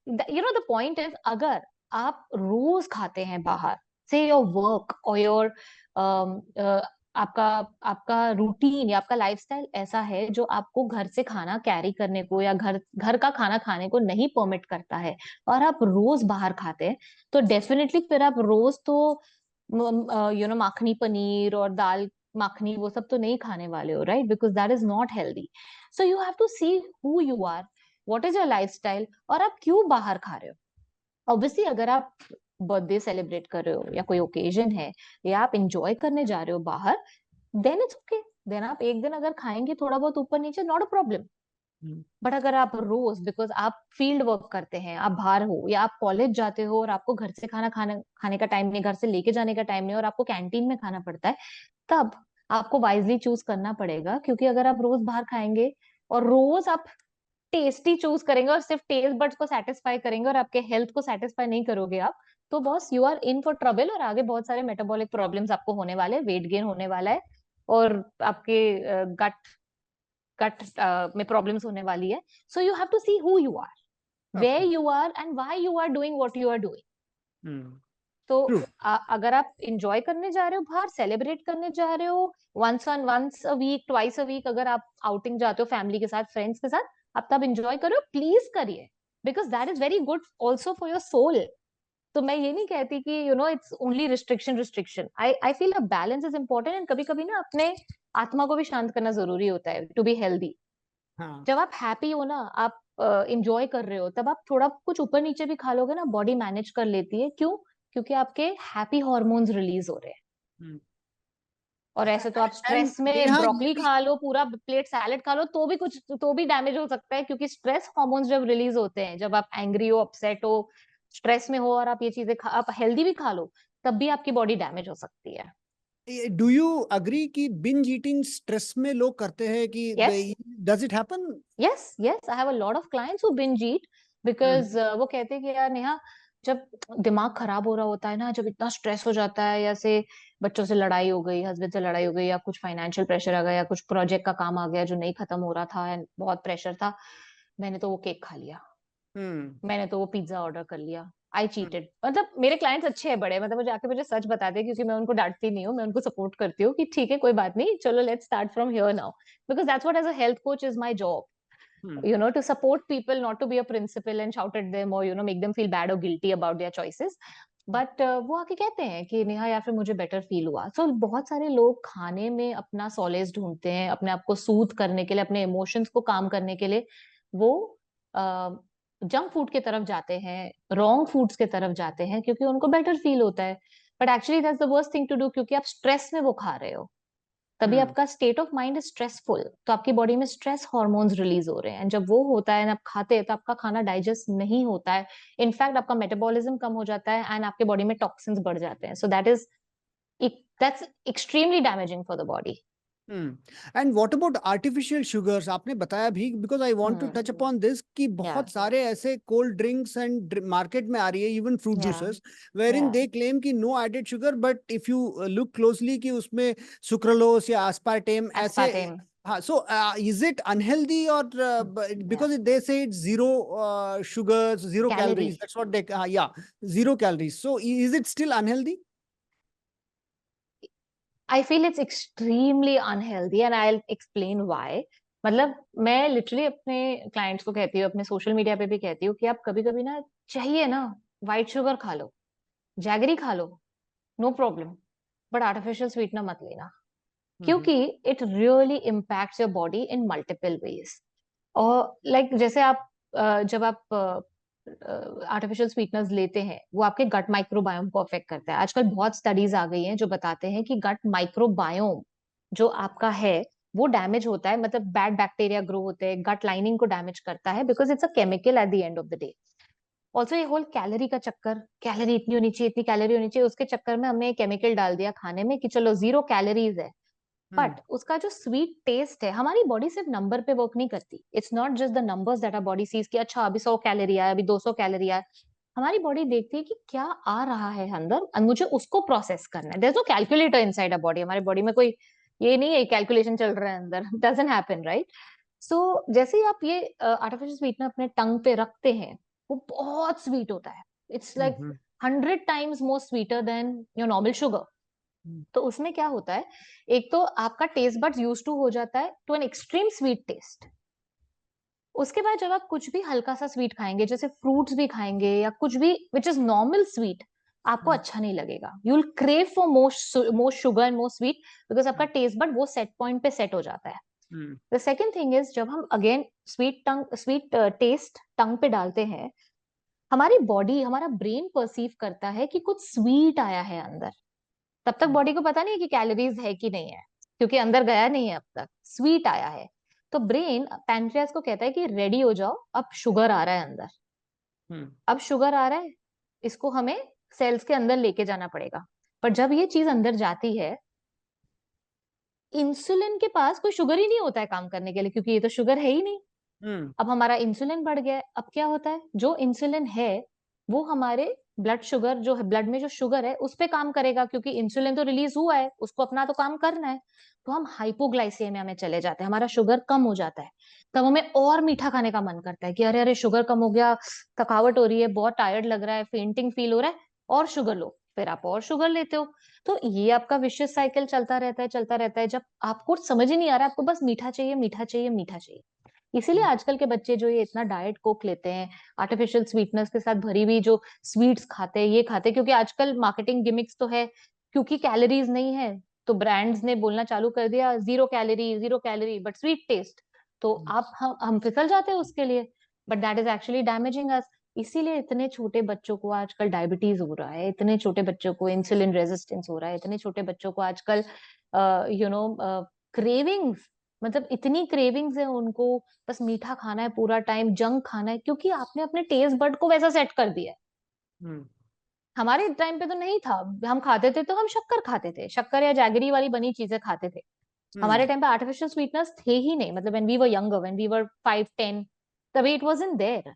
द। द पॉइंट इज, अगर आप रोज खाते हैं बाहर से, योर वर्क और योर आपका आपका रूटीन या आपका लाइफस्टाइल ऐसा है जो आपको घर से खाना कैरी करने को या घर घर का खाना खाने को नहीं परमिट करता है, और आप रोज बाहर खाते हैं, तो डेफिनेटली फिर आप रोज तो माखनी पनीर और दाल माखनी वो सब तो नहीं खाने वाले हो, right? Because that is not healthy. So you have to see who you are, what is your lifestyle, और आप क्यों बाहर खा रहे हो। ऑब्वियसली अगर आप बर्थडे सेलिब्रेट कर रहे हो या कोई ओकेजन है, या आप इंजॉय करने जा रहे हो बाहर, देन इट्स ओके। देन आप एक दिन अगर खाएंगे थोड़ा बहुत ऊपर नीचे, not a problem. Hmm. But अगर आप रोज, बिकॉज आप फील्ड वर्क करते हैं, आप बाहर हो या आप कॉलेज जाते हो और आपको घर से खाना खाने खाने का टाइम नहीं, घर से लेके जाने का टाइम नहीं, और आपको कैंटीन में खाना पड़ता है, तब आपको वाइजली चूज करना पड़ेगा। क्योंकि अगर आप रोज बाहर खाएंगे और रोज आप टेस्टी चूज करेंगे और सिर्फ टेस्ट बड्स को सेटिस्फाई करेंगे और आपके हेल्थ को सेटिस्फाई नहीं करोगे आप, तो boss you are in for trouble, और आगे बहुत सारे मेटाबॉलिक प्रॉब्लम्स आपको होने वाले हैं, वेट गेन होने वाला है, और आपके गट गट में प्रॉब्लम्स होने वाली है। So you have to see who you are, where okay. You are, and why you are doing what you are doing. Hmm. तो ट्रू। अगर आप इंजॉय करने जा रहे हो, बाहर सेलिब्रेट करने जा रहे हो, once a week, twice a week, अगर आप आउटिंग जाते हो फैमिली के साथ, फ्रेंड्स के साथ, आप तब इंजॉय करो, प्लीज करिए, because that is very good also for your soul. तो मैं ये नहीं कहती कि it's only restriction restriction. I feel a balance is important, and कभी कभी ना अपने आत्मा को भी शांत करना जरूरी होता है टू बी हेल्दी। हाँ। जब आप हैप्पी हो ना, आप इंजॉय कर रहे हो, तब आप थोड़ा कुछ ऊपर नीचे भी खा लोगे ना, बॉडी मैनेज कर लेती है। क्यों? क्योंकि आपके हैप्पी हॉर्मोन्स रिलीज हो रहे हैं। हम्म। और ऐसे तो आप एंड स्ट्रेस में नेहा ये ब्रोकली भी। खा लो, पूरा प्लेट सैलेड खा लो, तो भी डैमेज हो सकता है, क्योंकि स्ट्रेस हॉर्मोन्स जब रिलीज होते हैं, जब आप एंग्री हो, अपसेट हो, स्ट्रेस में हो, और आप ये चीजें आप हेल्दी भी खा लो, तब भी आपकी बॉडी डैमेज हो सकती है। डू यू अग्री कि बिंज ईटिंग स्ट्रेस में लोग करते हैं कि yes, does it happen? Yes, yes, I have a lot of clients who binge eat, because वो कहते हैं कि यार नेहा, जब दिमाग खराब हो रहा होता है ना, जब इतना स्ट्रेस हो जाता है, या से बच्चों से लड़ाई हो गई, हस्बैंड से लड़ाई हो गई, या कुछ फाइनेंशियल प्रेशर आ गया, या कुछ प्रोजेक्ट का काम आ गया जो नहीं खत्म हो रहा था एंड बहुत प्रेशर था, मैंने तो वो केक खा लिया, हम्म। मैंने तो वो पिज्जा ऑर्डर कर लिया, आई चीटेड। मतलब मेरे क्लाइंट्स अच्छे हैं बड़े, मतलब मुझे आके मुझे सच बताते हैं, क्योंकि मैं उनको डांटती नहीं हूँ, मैं उनको सपोर्ट करती हूँ कि ठीक है कोई बात नहीं, चलो let's start from here now, because that's what as a health coach is my job, to support people, not to be a principal and shout at them, or make them feel bad or guilty about their choices. But वो आके कहते हैं कि नेहा या फिर मुझे बेटर फील हुआ। सो बहुत सारे लोग खाने में अपना सॉलेज ढूंढते हैं, अपने आप को सूद करने के लिए, अपने इमोशंस को काम करने के लिए, वो जंक फूड की तरफ जाते हैं, रॉन्ग फूड्स की तरफ जाते हैं, क्योंकि उनको बेटर फील होता है। But actually that's the worst thing to do, क्योंकि आप स्ट्रेस में वो खा रहे हो, तभी हम्म। आपका स्टेट ऑफ माइंड स्ट्रेसफुल, तो आपकी बॉडी में स्ट्रेस हॉर्मोन्स रिलीज हो रहे हैं, एंड जब वो होता है ना, आप खाते हैं, तो आपका खाना डाइजेस्ट नहीं होता है, इनफैक्ट आपका मेटाबॉलिज्म कम हो जाता है, एंड आपके बॉडी में टॉक्सिन्स बढ़ जाते हैं। So that's extremely damaging for the body. And what about artificial sugars, आपने बताया भी, because I want to touch upon this कि या बहुत सारे ऐसे कोल्ड ड्रिंक्स एंड मार्केट में आ रही है, इवन फ्रूट या जूसेस, वेर इन या दे क्लेम कि no added sugar, but if you look closely कि उसमें सुक्रोलोस या aspartame ऐसे। aspartame. हाँ, सो इज इट अनहेल्दी, और Yeah. Because they say it zero sugars, zero calories, Calorie. That's what they, या zero calories, so is it still unhealthy? I feel it's extremely unhealthy and I'll explain why. मतलब मैं लिटरली अपने क्लाइंट्स को कहती हूँ, अपने सोशल मीडिया पे भी कहती हूँ कि आप कभी कभी ना चाहिए ना, व्हाइट शुगर खा लो, जैगरी खा लो, no problem, but artificial sweetener मत लेना, क्योंकि it really impacts your body in multiple ways. और जैसे आप जब आप आर्टिफिशियल स्वीटनर्स लेते हैं, वो आपके गट माइक्रोबायोम को अफेक्ट करता है। आजकल बहुत स्टडीज आ गई हैं जो बताते हैं कि गट माइक्रोबायोम जो आपका है वो डैमेज होता है, मतलब बैड बैक्टीरिया ग्रो होते हैं, गट लाइनिंग को डैमेज करता है, because it's a chemical at the end of the day. Also ये होल कैलोरी का चक्कर, कैलोरी इतनी होनी चाहिए, इतनी कैलोरी होनी चाहिए, उसके चक्कर में हमने केमिकल डाल दिया खाने में कि चलो 0 कैलोरीज है। बट उसका जो स्वीट टेस्ट है, हमारी बॉडी सिर्फ नंबर पे वर्क नहीं करती। It's not just the numbers that our body sees कि अच्छा अभी 100 कैलोरी आया, अभी 200 कैलोरी आया। हमारी बॉडी देखती है कि क्या आ रहा है अंदर और मुझे उसको प्रोसेस करना है। There is no calculator inside a body. हमारी बॉडी में कोई ये नहीं है कैलकुलेशन चल रहा है अंदर, डजंट हैपन, राइट? सो जैसे ही आप ये आर्टिफिशियल स्वीटनर अपने टंग पे रखते हैं, वो बहुत स्वीट होता है। It's like 100 times more sweeter than your normal sugar. तो उसमें क्या होता है, एक तो आपका टेस्ट बड्स यूज टू हो जाता है to an extreme sweet taste. उसके बाद जब आप कुछ भी हल्का सा स्वीट खाएंगे, जैसे फ्रूट्स भी खाएंगे या कुछ भी विच इज नॉर्मल स्वीट, आपको अच्छा नहीं लगेगा। You will crave for more sugar and more sweet, because आपका टेस्ट बड वो सेट पॉइंट पे सेट हो जाता है। द सेकेंड थिंग इज, जब हम अगेन स्वीट टेस्ट टंग पे डालते हैं, हमारी बॉडी, हमारा ब्रेन परसीव करता है कि कुछ स्वीट आया है अंदर। तब तक बॉडी को पता नहीं है कि कैलोरीज है कि नहीं है, क्योंकि अंदर गया नहीं है, अब तक स्वीट आया है। तो ब्रेन पैंक्रियास को कहता है कि रेडी हो जाओ, अब शुगर आ रहा है अंदर, अब शुगर आ रहा है, इसको हमें सेल्स के अंदर लेके जाना पड़ेगा। पर जब ये चीज अंदर जाती है, इंसुलिन के पास कोई शुगर ही नहीं होता है काम करने के लिए, क्योंकि ये तो शुगर है ही नहीं। अब हमारा इंसुलिन बढ़ गया है, अब क्या होता है, जो इंसुलिन है वो हमारे ब्लड शुगर जो है, ब्लड में जो शुगर है उस पे काम करेगा, क्योंकि इंसुलिन तो रिलीज हुआ है, उसको अपना तो काम करना है। तो हम हाइपोग्लाइसेमिया में चले जाते हैं, हमारा शुगर कम हो जाता है। तब हमें और मीठा खाने का मन करता है कि अरे अरे शुगर कम हो गया, थकावट हो रही है, बहुत टायर्ड लग रहा है, फेंटिंग फील हो रहा है, और शुगर लो। फिर आप और शुगर लेते हो। तो ये आपका विशियस साइकिल चलता रहता है, चलता रहता है, जब आपको समझ ही नहीं आ रहा है, आपको बस मीठा चाहिए, मीठा चाहिए, मीठा चाहिए। इसीलिए आजकल के बच्चे जो ये इतना डाइट कोक लेते हैं, आर्टिफिशियल स्वीटनेस के साथ भरी हुई जो स्वीट्स खाते हैं, ये खाते हैं, क्योंकि आजकल मार्केटिंग गिमिक्स तो है, क्योंकि कैलोरीज नहीं है तो ब्रांड्स ने बोलना चालू कर दिया 0 calorie, 0 calorie but sweet taste. तो आप हम फिसल जाते हैं उसके लिए, but that is actually damaging us. इसीलिए इतने छोटे बच्चों को आजकल डायबिटीज हो रहा है, इतने छोटे बच्चों को इंसुलिन रेजिस्टेंस हो रहा है, इतने छोटे बच्चों को आजकल क्रेविंग्स, मतलब इतनी क्रेविंग्स है उनको, बस मीठा खाना है पूरा टाइम, जंक खाना है, क्योंकि आपने अपने टेस्ट बड को वैसा सेट कर दिया है। हमारे टाइम पे तो नहीं था। हम खाते थे तो हम शक्कर खाते थे, शक्कर या जैगरी वाली बनी चीजें खाते थे। हमारे टाइम पे आर्टिफिशियल स्वीटनेस थे ही नहीं, मतलब when we were younger, when we were 5-10, तभी इट वाजंट देयर।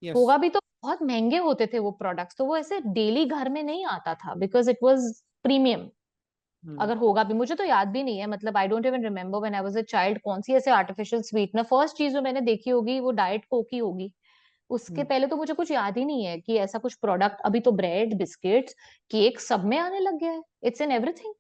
यस। होगा भी तो बहुत महंगे होते थे वो प्रोडक्ट्स, तो वो ऐसे डेली घर में नहीं आता था, बिकॉज इट वाज प्रीमियम। अगर होगा भी, मुझे तो याद भी नहीं है, मतलब I don't even remember when I was a child कौन सी ऐसे आर्टिफिशियल स्वीटनर फर्स्ट चीज जो मैंने देखी होगी वो डाइट कोक ही होगी। उसके पहले तो मुझे कुछ याद ही नहीं है कि ऐसा कुछ प्रोडक्ट। अभी तो ब्रेड, बिस्किट्स, केक सब में आने लग गया है, it's in everything.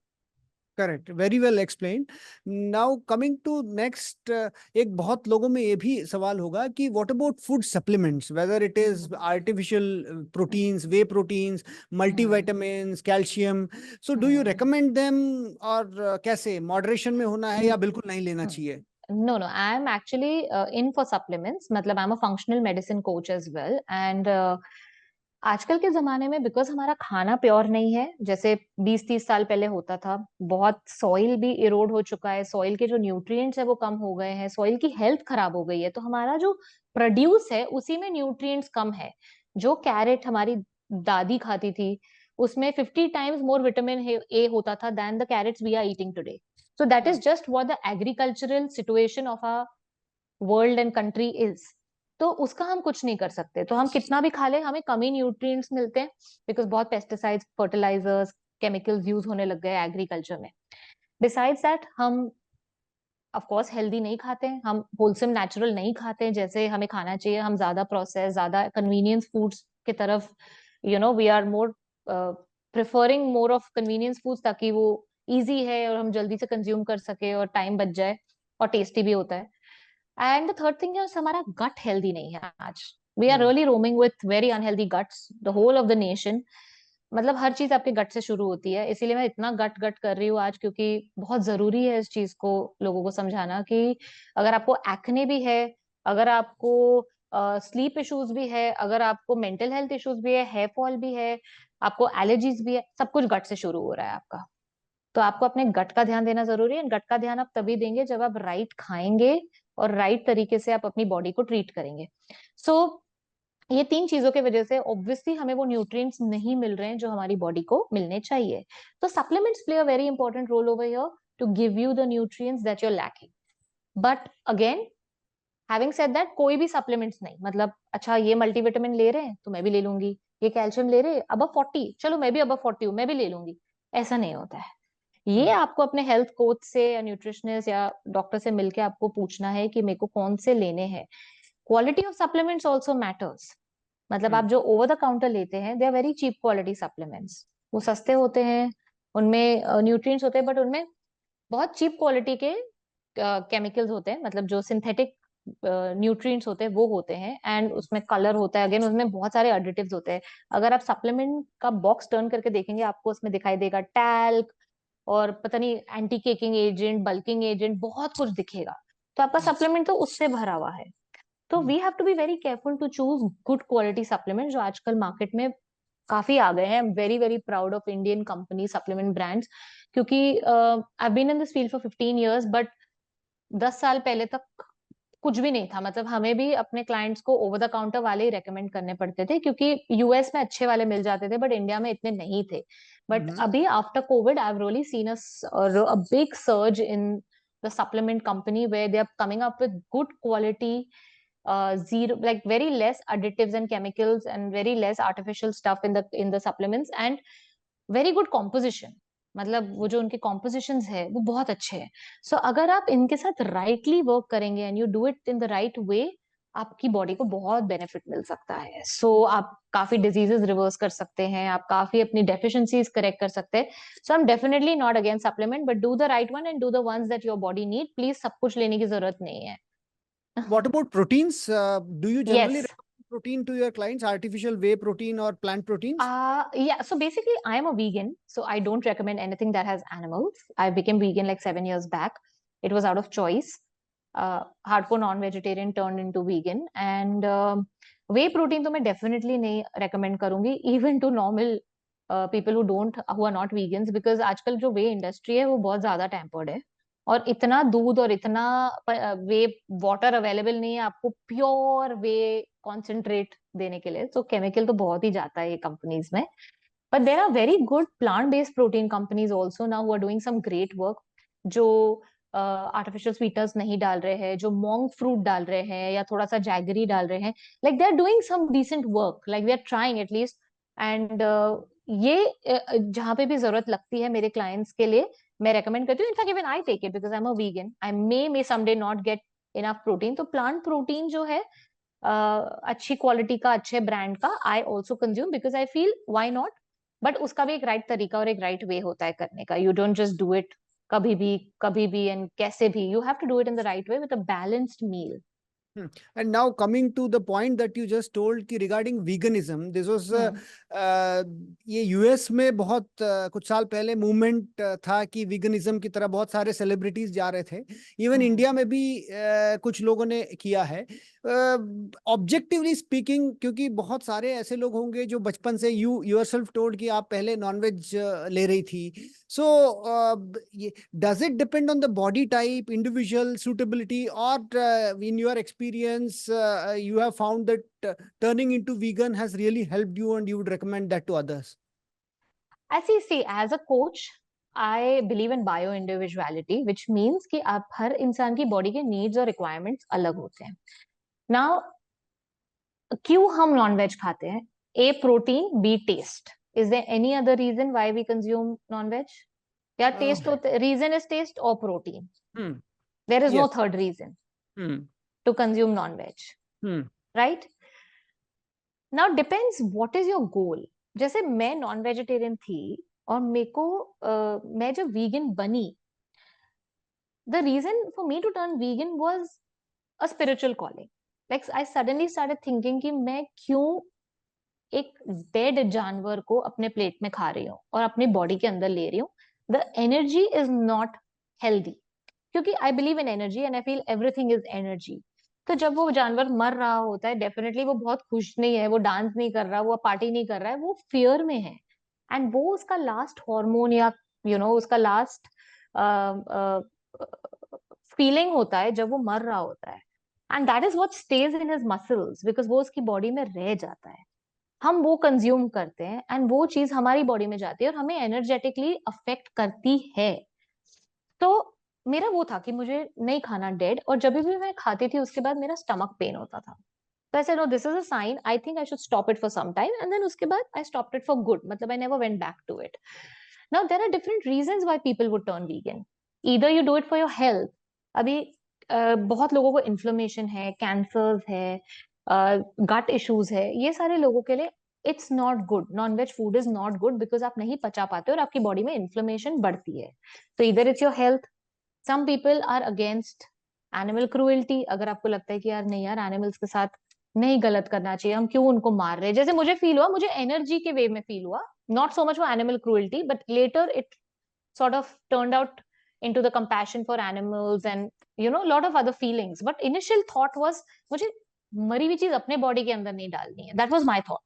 Correct, very well explained. Now coming to next, एक बहुत लोगों में ये भी सवाल होगा कि what about food supplements, whether it is artificial proteins, whey proteins, multivitamins, calcium, so do you recommend them, और कैसे मॉडरेशन में होना है या बिल्कुल नहीं लेना चाहिए? No no, I am actually in for supplements, मतलब I am a functional medicine coach as well. And आजकल के जमाने में बिकॉज हमारा खाना प्योर नहीं है, जैसे 20-30 साल पहले होता था, बहुत सॉइल भी इरोड हो चुका है, सॉइल के जो न्यूट्रिएंट्स है वो कम हो गए हैं, सॉइल की हेल्थ खराब हो गई है, तो हमारा जो प्रोड्यूस है उसी में न्यूट्रिएंट्स कम है। जो कैरेट हमारी दादी खाती थी, उसमें 50 टाइम्स मोर विटामिन ए होता था then the carrots we are eating today. So that is just what the agricultural situation of our world and country is. तो उसका हम कुछ नहीं कर सकते, तो हम कितना भी खा लें हमें कमी न्यूट्रिएंट्स मिलते हैं, बिकॉज बहुत पेस्टिसाइड्स, फर्टिलाइजर्स, केमिकल्स यूज होने लग गए एग्रीकल्चर में। बिसाइड्स दैट हम ऑफ कोर्स हेल्दी नहीं खाते हैं, हम होलसम नेचुरल नहीं खाते हैं जैसे हमें खाना चाहिए, हम ज्यादा प्रोसेस, ज्यादा कन्वीनियंस फूड्स की तरफ we are more preferring more of convenience foods, ताकि वो इजी है और हम जल्दी से कंज्यूम कर सके और टाइम बच जाए और टेस्टी भी होता है। And the third thing is हमारा गट हेल्दी नहीं है आज। We are really roaming with very unhealthy guts, the whole of the nation. मतलब हर चीज आपके गट से शुरू होती है, इसीलिए मैं इतना गट गट कर रही हूँ आज, क्योंकि बहुत जरूरी है इस चीज को लोगों को समझाना कि अगर आपको एक्ने भी है, अगर आपको स्लीप इश्यूज भी है, अगर आपको मेंटल हेल्थ इश्यूज भी है, हेयर फॉल भी है, आपको एलर्जीज भी है, सब कुछ गट से शुरू हो रहा है आपका। तो आपको अपने गट का ध्यान देना जरूरी है। गट का ध्यान आप तभी देंगे जब आप राइट खाएंगे और राइट तरीके से आप अपनी बॉडी को ट्रीट करेंगे। सो ये तीन चीजों की वजह से ऑब्वियसली हमें वो न्यूट्रिएंट्स नहीं मिल रहे हैं जो हमारी बॉडी को मिलने चाहिए। तो supplements play a very important role over here to give you the nutrients that you are lacking. But again, having said that, कोई भी सप्लीमेंट्स नहीं, मतलब अच्छा ये मल्टीविटामिन ले रहे हैं तो मैं भी ले लूंगी, ये कैल्शियम ले रहे हैं अबव 40, चलो मैं भी अबव 40 हूँ, मैं भी ले लूंगी, ऐसा नहीं होता है। ये आपको अपने हेल्थ कोच से या न्यूट्रिशनिस्ट या डॉक्टर से मिलके आपको पूछना है कि मेरे को कौन से लेने हैं। Quality of supplements also matters. मतलब आप जो ओवर द काउंटर लेते हैं, they are very cheap quality supplements. वो सस्ते होते हैं, उनमें न्यूट्रिएंट्स होते हैं, बट उनमें बहुत चीप क्वालिटी के केमिकल्स होते हैं, मतलब जो सिंथेटिक न्यूट्रिएंट्स होते हैं वो होते हैं, एंड उसमें कलर होता है, अगेन उसमें बहुत सारे एडिटिव्स होते हैं। अगर आप सप्लीमेंट का बॉक्स टर्न करके देखेंगे, आपको उसमें दिखाई देगा टैल्क और पता नहीं anti caking agent, bulking agent, बहुत कुछ दिखेगा। तो आपका सप्लीमेंट तो उससे भरा हुआ है। तो we have to be very careful to choose good quality supplement, जो आजकल मार्केट में काफी आ गए हैं। I am very very proud of Indian company supplement brands, क्योंकि I been in this field for 15 years, but 10 साल पहले तक कुछ भी नहीं था। मतलब हमें भी अपने क्लाइंट्स को ओवर द काउंटर वाले ही रेकमेंड करने पड़ते थे, क्योंकि यूएस में अच्छे वाले मिल जाते थे बट इंडिया में इतने नहीं थे। बट अभी after Covid I have really seen a big surge in the supplement company where they are coming up with good quality, zero, like very less additives and chemicals and very less artificial stuff in the supplements, and very good composition। मतलब वो जो उनके कॉम्पोजिशंस है वो बहुत अच्छे हैं। सो अगर आप इनके साथ राइटली वर्क करेंगे and you do it in the right वे, आपकी बॉडी को बहुत बेनिफिट मिल सकता है। सो आप काफी डिजीजेस रिवर्स कर सकते हैं, आप काफी अपनी डेफिशिएंसीज करेक्ट कर सकते हैं। So I am definitely not against supplement, but do the right one and do the ones that your body need. Please सब कुछ लेने की जरूरत नहीं है। What about proteins? Do you generally Yes. recommend protein to your clients, artificial whey protein or plant proteins? Yeah. So basically, I am a vegan, so I don't recommend anything that has animals. I became vegan like 7 years back. It was out of choice. Hardcore non-vegetarian turned into vegan, and whey protein तो मैं definitely नहीं recommend करूंगी, even to normal people who are not vegans, because आजकल जो whey industry है वो बहुत ज्यादा tempered है, और इतना दूध और इतना वे वाटर अवेलेबल नहीं है आपको प्योर वे कॉन्सेंट्रेट देने के लिए। तो केमिकल तो बहुत ही जाता है ये कंपनीज में। But there are very good plant based protein companies also now who are doing some great work, जो आर्टिफिशियल स्वीटनर्स नहीं डाल रहे हैं, जो मोंग फ्रूट डाल रहे हैं या थोड़ा सा जैगरी डाल रहे हैं, like they are doing some decent work, like they are trying at least. And ये जहां पे भी जरूरत लगती है मेरे क्लाइंट्स के लिए, मैं रेकमेंड करती हूँ। In fact even I take it because I am a vegan, I may someday not get enough protein. तो प्लांट प्रोटीन जो है अच्छी क्वालिटी का, अच्छे ब्रांड का, I also consume because I feel why not. But उसका भी एक राइट तरीका और एक राइट वे होता है करने का। You don't just do it कभी भी एंड कैसे भी। You have to do it in the right way with a balanced meal. And now coming to the point that you just told कि regarding veganism, this was ये यूएस में बहुत कुछ साल पहले मूवमेंट था कि veganism की तरह बहुत सारे सेलिब्रिटीज जा रहे थे। इवन इंडिया में भी कुछ लोगों ने किया है। ऑब्जेक्टिवली स्पीकिंग, क्योंकि बहुत सारे ऐसे लोग होंगे जो बचपन से यू योरसेल्फ टोल्ड कि आप पहले नॉनवेज ले रही थी। सो does it depend on the body type, individual suitability, or in your experience you have found that turning into vegan has really helped you and you would recommend that to others? I see, as a coach, I believe in bio individuality, which means कि आप हर इंसान की बॉडी के नीड्स और रिक्वायरमेंट्स अलग होते हैं. नाउ क्यों हम नॉन वेज खाते हैं? A protein, B taste. Is there any other reason why we consume non veg? या टेस्ट होते, रीजन इज टेस्ट और protein. There is no Yes. Third reason Hmm. To consume non veg, Hmm. Right? Now depends what is your goal. जैसे मैं नॉन वेजिटेरियन थी और मेरे को मैं जब वीगन बनी, the reason for me to turn vegan was a spiritual calling. Like I suddenly started thinking कि मैं क्यों एक डेड जानवर को अपने प्लेट में खा रही हूँ और अपनी बॉडी के अंदर ले रही हूँ. The energy is not healthy, क्योंकि I believe in energy and I feel everything is energy. तो जब वो जानवर मर रहा होता है, डेफिनेटली वो बहुत खुश नहीं है, वो डांस नहीं कर रहा, वो पार्टी नहीं कर रहा है, वो फियर में है. एंड वो उसका लास्ट हार्मोन या उसका लास्ट फीलिंग होता है जब वो मर रहा होता है. And that is what stage in his muscles, because वो उसकी बॉडी में रह जाता है. हम वो कंज्यूम करते हैं एंड वो चीज हमारी बॉडी में जाती है और हमें एनर्जेटिकली अफेक्ट करती है. तो मेरा वो था कि मुझे नहीं खाना डेड, और जब भी मैं खाती थी उसके बाद मेरा स्टमक पेन होता था. तो ऐसे no, this is a sign, I think I should stop it for some time. And then उसके बाद I stopped it for good, मतलब I never went back to it. Now there are different reasons why people would turn vegan. Either you do it for your health. अभी बहुत लोगों को इन्फ्लेमेशन है, कैंसर्स है, गट इश्यूज है, ये सारे लोगों के लिए it's not good. Non veg food is not good because आप नहीं पचा पाते और आपकी बॉडी में इन्फ्लेमेशन बढ़ती है. तो इधर it's your health. Some people are against animal cruelty. अगर आपको लगता है कि यार नहीं यार, एनिमल्स के साथ नहीं गलत करना चाहिए, हम क्यों उनको मार रहे हैं, जैसे मुझे फील हुआ, मुझे एनर्जी के वे में फील हुआ, नॉट सो मच वो animal cruelty, but later it sort of turned out into the compassion for animals and lot of other feelings. But initial thought was मुझे मरी हुई चीज अपने बॉडी के अंदर नहीं डालनी है. That was my thought.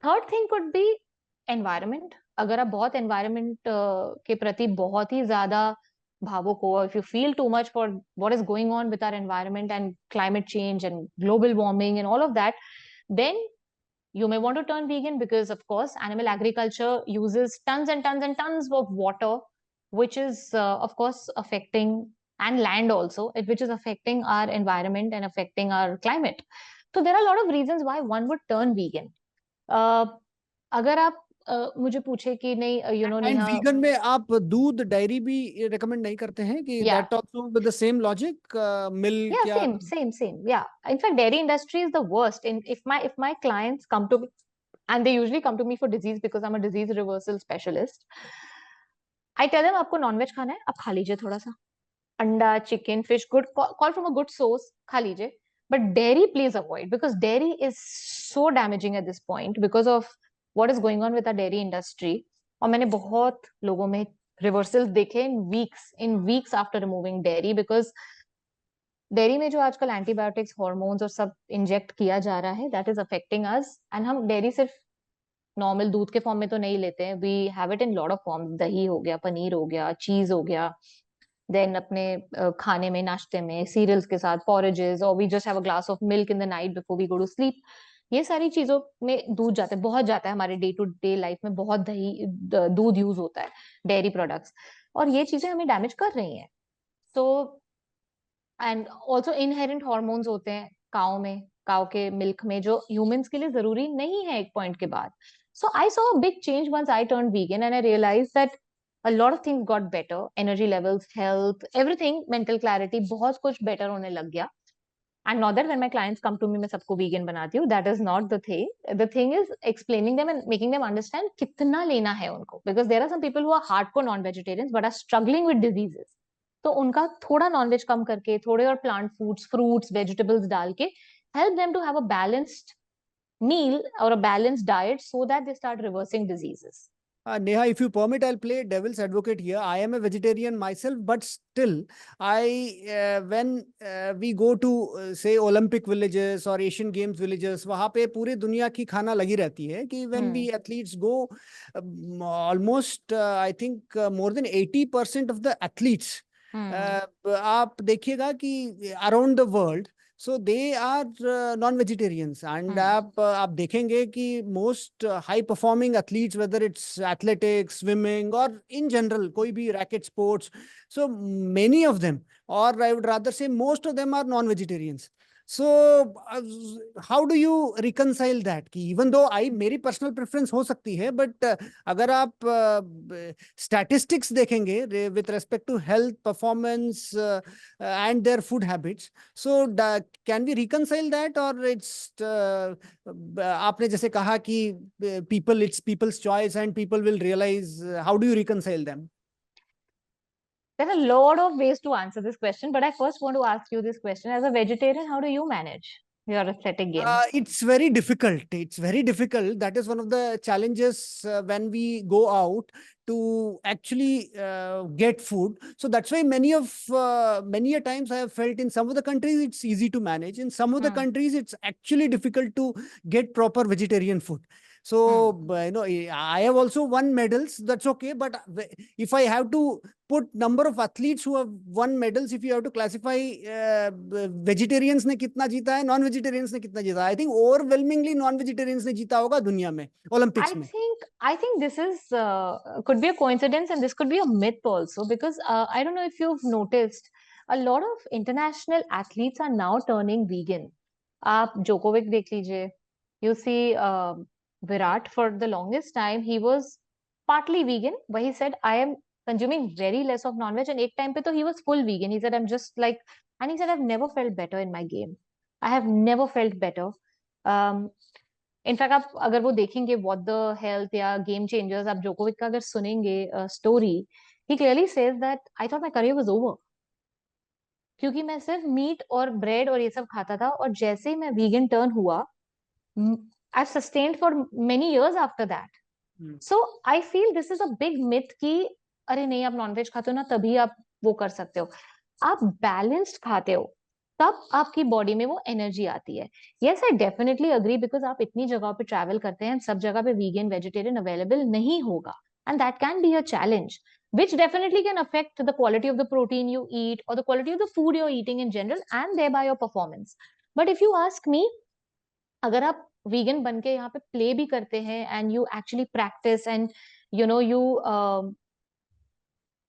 Third thing could be environment. अगर आप बहुत environment के प्रति बहुत ही ज्यादा भावुक हो, if you feel too much for what is going on with our environment and climate change and global warming and all of that, then you may want to turn vegan, because of course animal agriculture uses tons and tons and tons of water, which is of course affecting, and land also, which is affecting our environment and affecting our climate. So there are a lot of reasons why one would turn vegan. uh, अगर आप मुझे पूछे कि नहीं एंड नेहा. वीगन में आप दूध डायरी भी रेकमेंड नहीं करते हैं कि या that also with the same logic, milk Yeah, या same. Yeah. In fact, dairy industry is the worst. If my clients come to me, and they usually come to me for disease because I'm a disease reversal specialist, I tell them आपको नॉनवेज खाना है, आप खा लीजिए थोड़ा सा, अंडा, chicken, fish, good, call from a good source, खा लीजिए. But dairy please avoid, because dairy is so damaging at this point because of what is going on with the dairy industry. और मैंने बहुत लोगों में रिवर्सल्स देखे in weeks after removing dairy, because dairy में जो आजकल एंटीबायोटिक्स, हार्मोन्स और सब इंजेक्ट किया जा रहा है, that is affecting us. And हम डेयरी सिर्फ नॉर्मल दूध के फॉर्म में तो नहीं लेते हैं, we have it in lot of form. दही हो गया, पनीर हो गया, चीज हो गया, देन अपने खाने में, नाश्ते में, सीरियल्स के साथ, पॉरेजेस, और we just have a glass of milk in the night before we go to sleep. ये सारी चीजों में दूध जाता है, बहुत जाता है. हमारे डे टू डे लाइफ में बहुत दूध यूज होता है, डेयरी प्रोडक्ट्स, और ये चीजें हमें डैमेज कर रही हैं. So and also inherent hormones होते हैं काओ में, काओ के मिल्क में, जो ह्यूमंस के लिए जरूरी नहीं है एक पॉइंट के बाद. So I saw a big change once I turn vegan and I realise that a lot of things got better. Energy levels, health, everything, mental clarity, बहुत कुछ better होने लग गया. And not that when my clients come to me मैं सबको vegan बनाती हूँ, that is not the thing. The thing is explaining them and making them understand कितना लेना है उनको, because there are some people who are hardcore non-vegetarians but are struggling with diseases. तो उनका थोड़ा नॉनवेज कम करके, थोड़े और प्लांट फूड्स, फ्रूट्स, वेजिटेबल्स डाल के help them to have a balanced meal or a balanced diet so that they start reversing diseases. Neha, if you permit, I'll play devil's advocate here. I am a vegetarian myself, but still, when we go to say Olympic villages or Asian Games villages, वहाँ पे पूरे दुनिया की खाना लगी रहती है कि when we athletes go, almost I think more than 80% of the athletes, आप देखिएगा कि around the world, so they are non vegetarians and आप देखेंगे कि most high performing athletes, whether it's athletics, swimming और इन जनरल कोई भी racket sports, so many of them, or I would rather say most of them, are non-vegetarians. So how do you reconcile that कि even though मेरी personal preference हो सकती है, but अगर आप statistics देखेंगे with respect to health, performance and their food habits, so can we reconcile that, or it's आपने जैसे कहा कि people, it's people's choice and people will realize, how do you reconcile them? There's a lot of ways to answer this question, but I first want to ask you this question. As a vegetarian, how do you manage your athletic game? It's very difficult. It's very difficult. That is one of the challenges when we go out to actually get food. So that's why many a times I have felt in some of the countries it's easy to manage. In some of the countries it's actually difficult to get proper vegetarian food. So I have also won medals. That's okay. But if I have to put number of athletes who have won medals, if you have to classify vegetarians ने कितना जीता है, non vegetarians ने कितना जीता है, I think overwhelmingly non vegetarians ने जीता होगा दुनिया में Olympics में. I think this is could be a coincidence, and this could be a myth also, because I don't know if you've noticed, a lot of international athletes are now turning vegan. आप जोकोविक देख लीजिए. You see, Virat, for the longest time he was partly vegan, but he said I am consuming very less of non-veg, and एक time पे तो he was full vegan. He said I'm just like, and he said I've never felt better in my game. I have never felt better. In fact आप अगर वो देखेंगे व्हाट द हेल्थ या गेम चेंजर्स, आप जोकोविक का अगर सुनेंगे story, he clearly says that I thought my career was over, क्योंकि मैं सिर्फ मीट और ब्रेड और ये सब खाता था, और जैसे ही मैं वीगन टर्न हुआ, I sustained for many years after that. So I feel this is a big myth कि अरे नहीं, आप नॉनवेज खाते हो ना तभी आप वो कर सकते हो. आप बैलेंस्ड खाते हो तब आपकी बॉडी में वो एनर्जी आती है. Yes, I definitely agree, because आप इतनी जगह पे ट्रैवल करते हैं, सब जगह पे वीगन वेजिटेरियन अवेलेबल नहीं होगा, and that can be a challenge which definitely can affect the quality of the protein you eat or the quality of the food you're eating in general, and thereby your performance. But if you ask me, अगर आप vegan बन के यहाँ पे play भी करते हैं and you actually practice and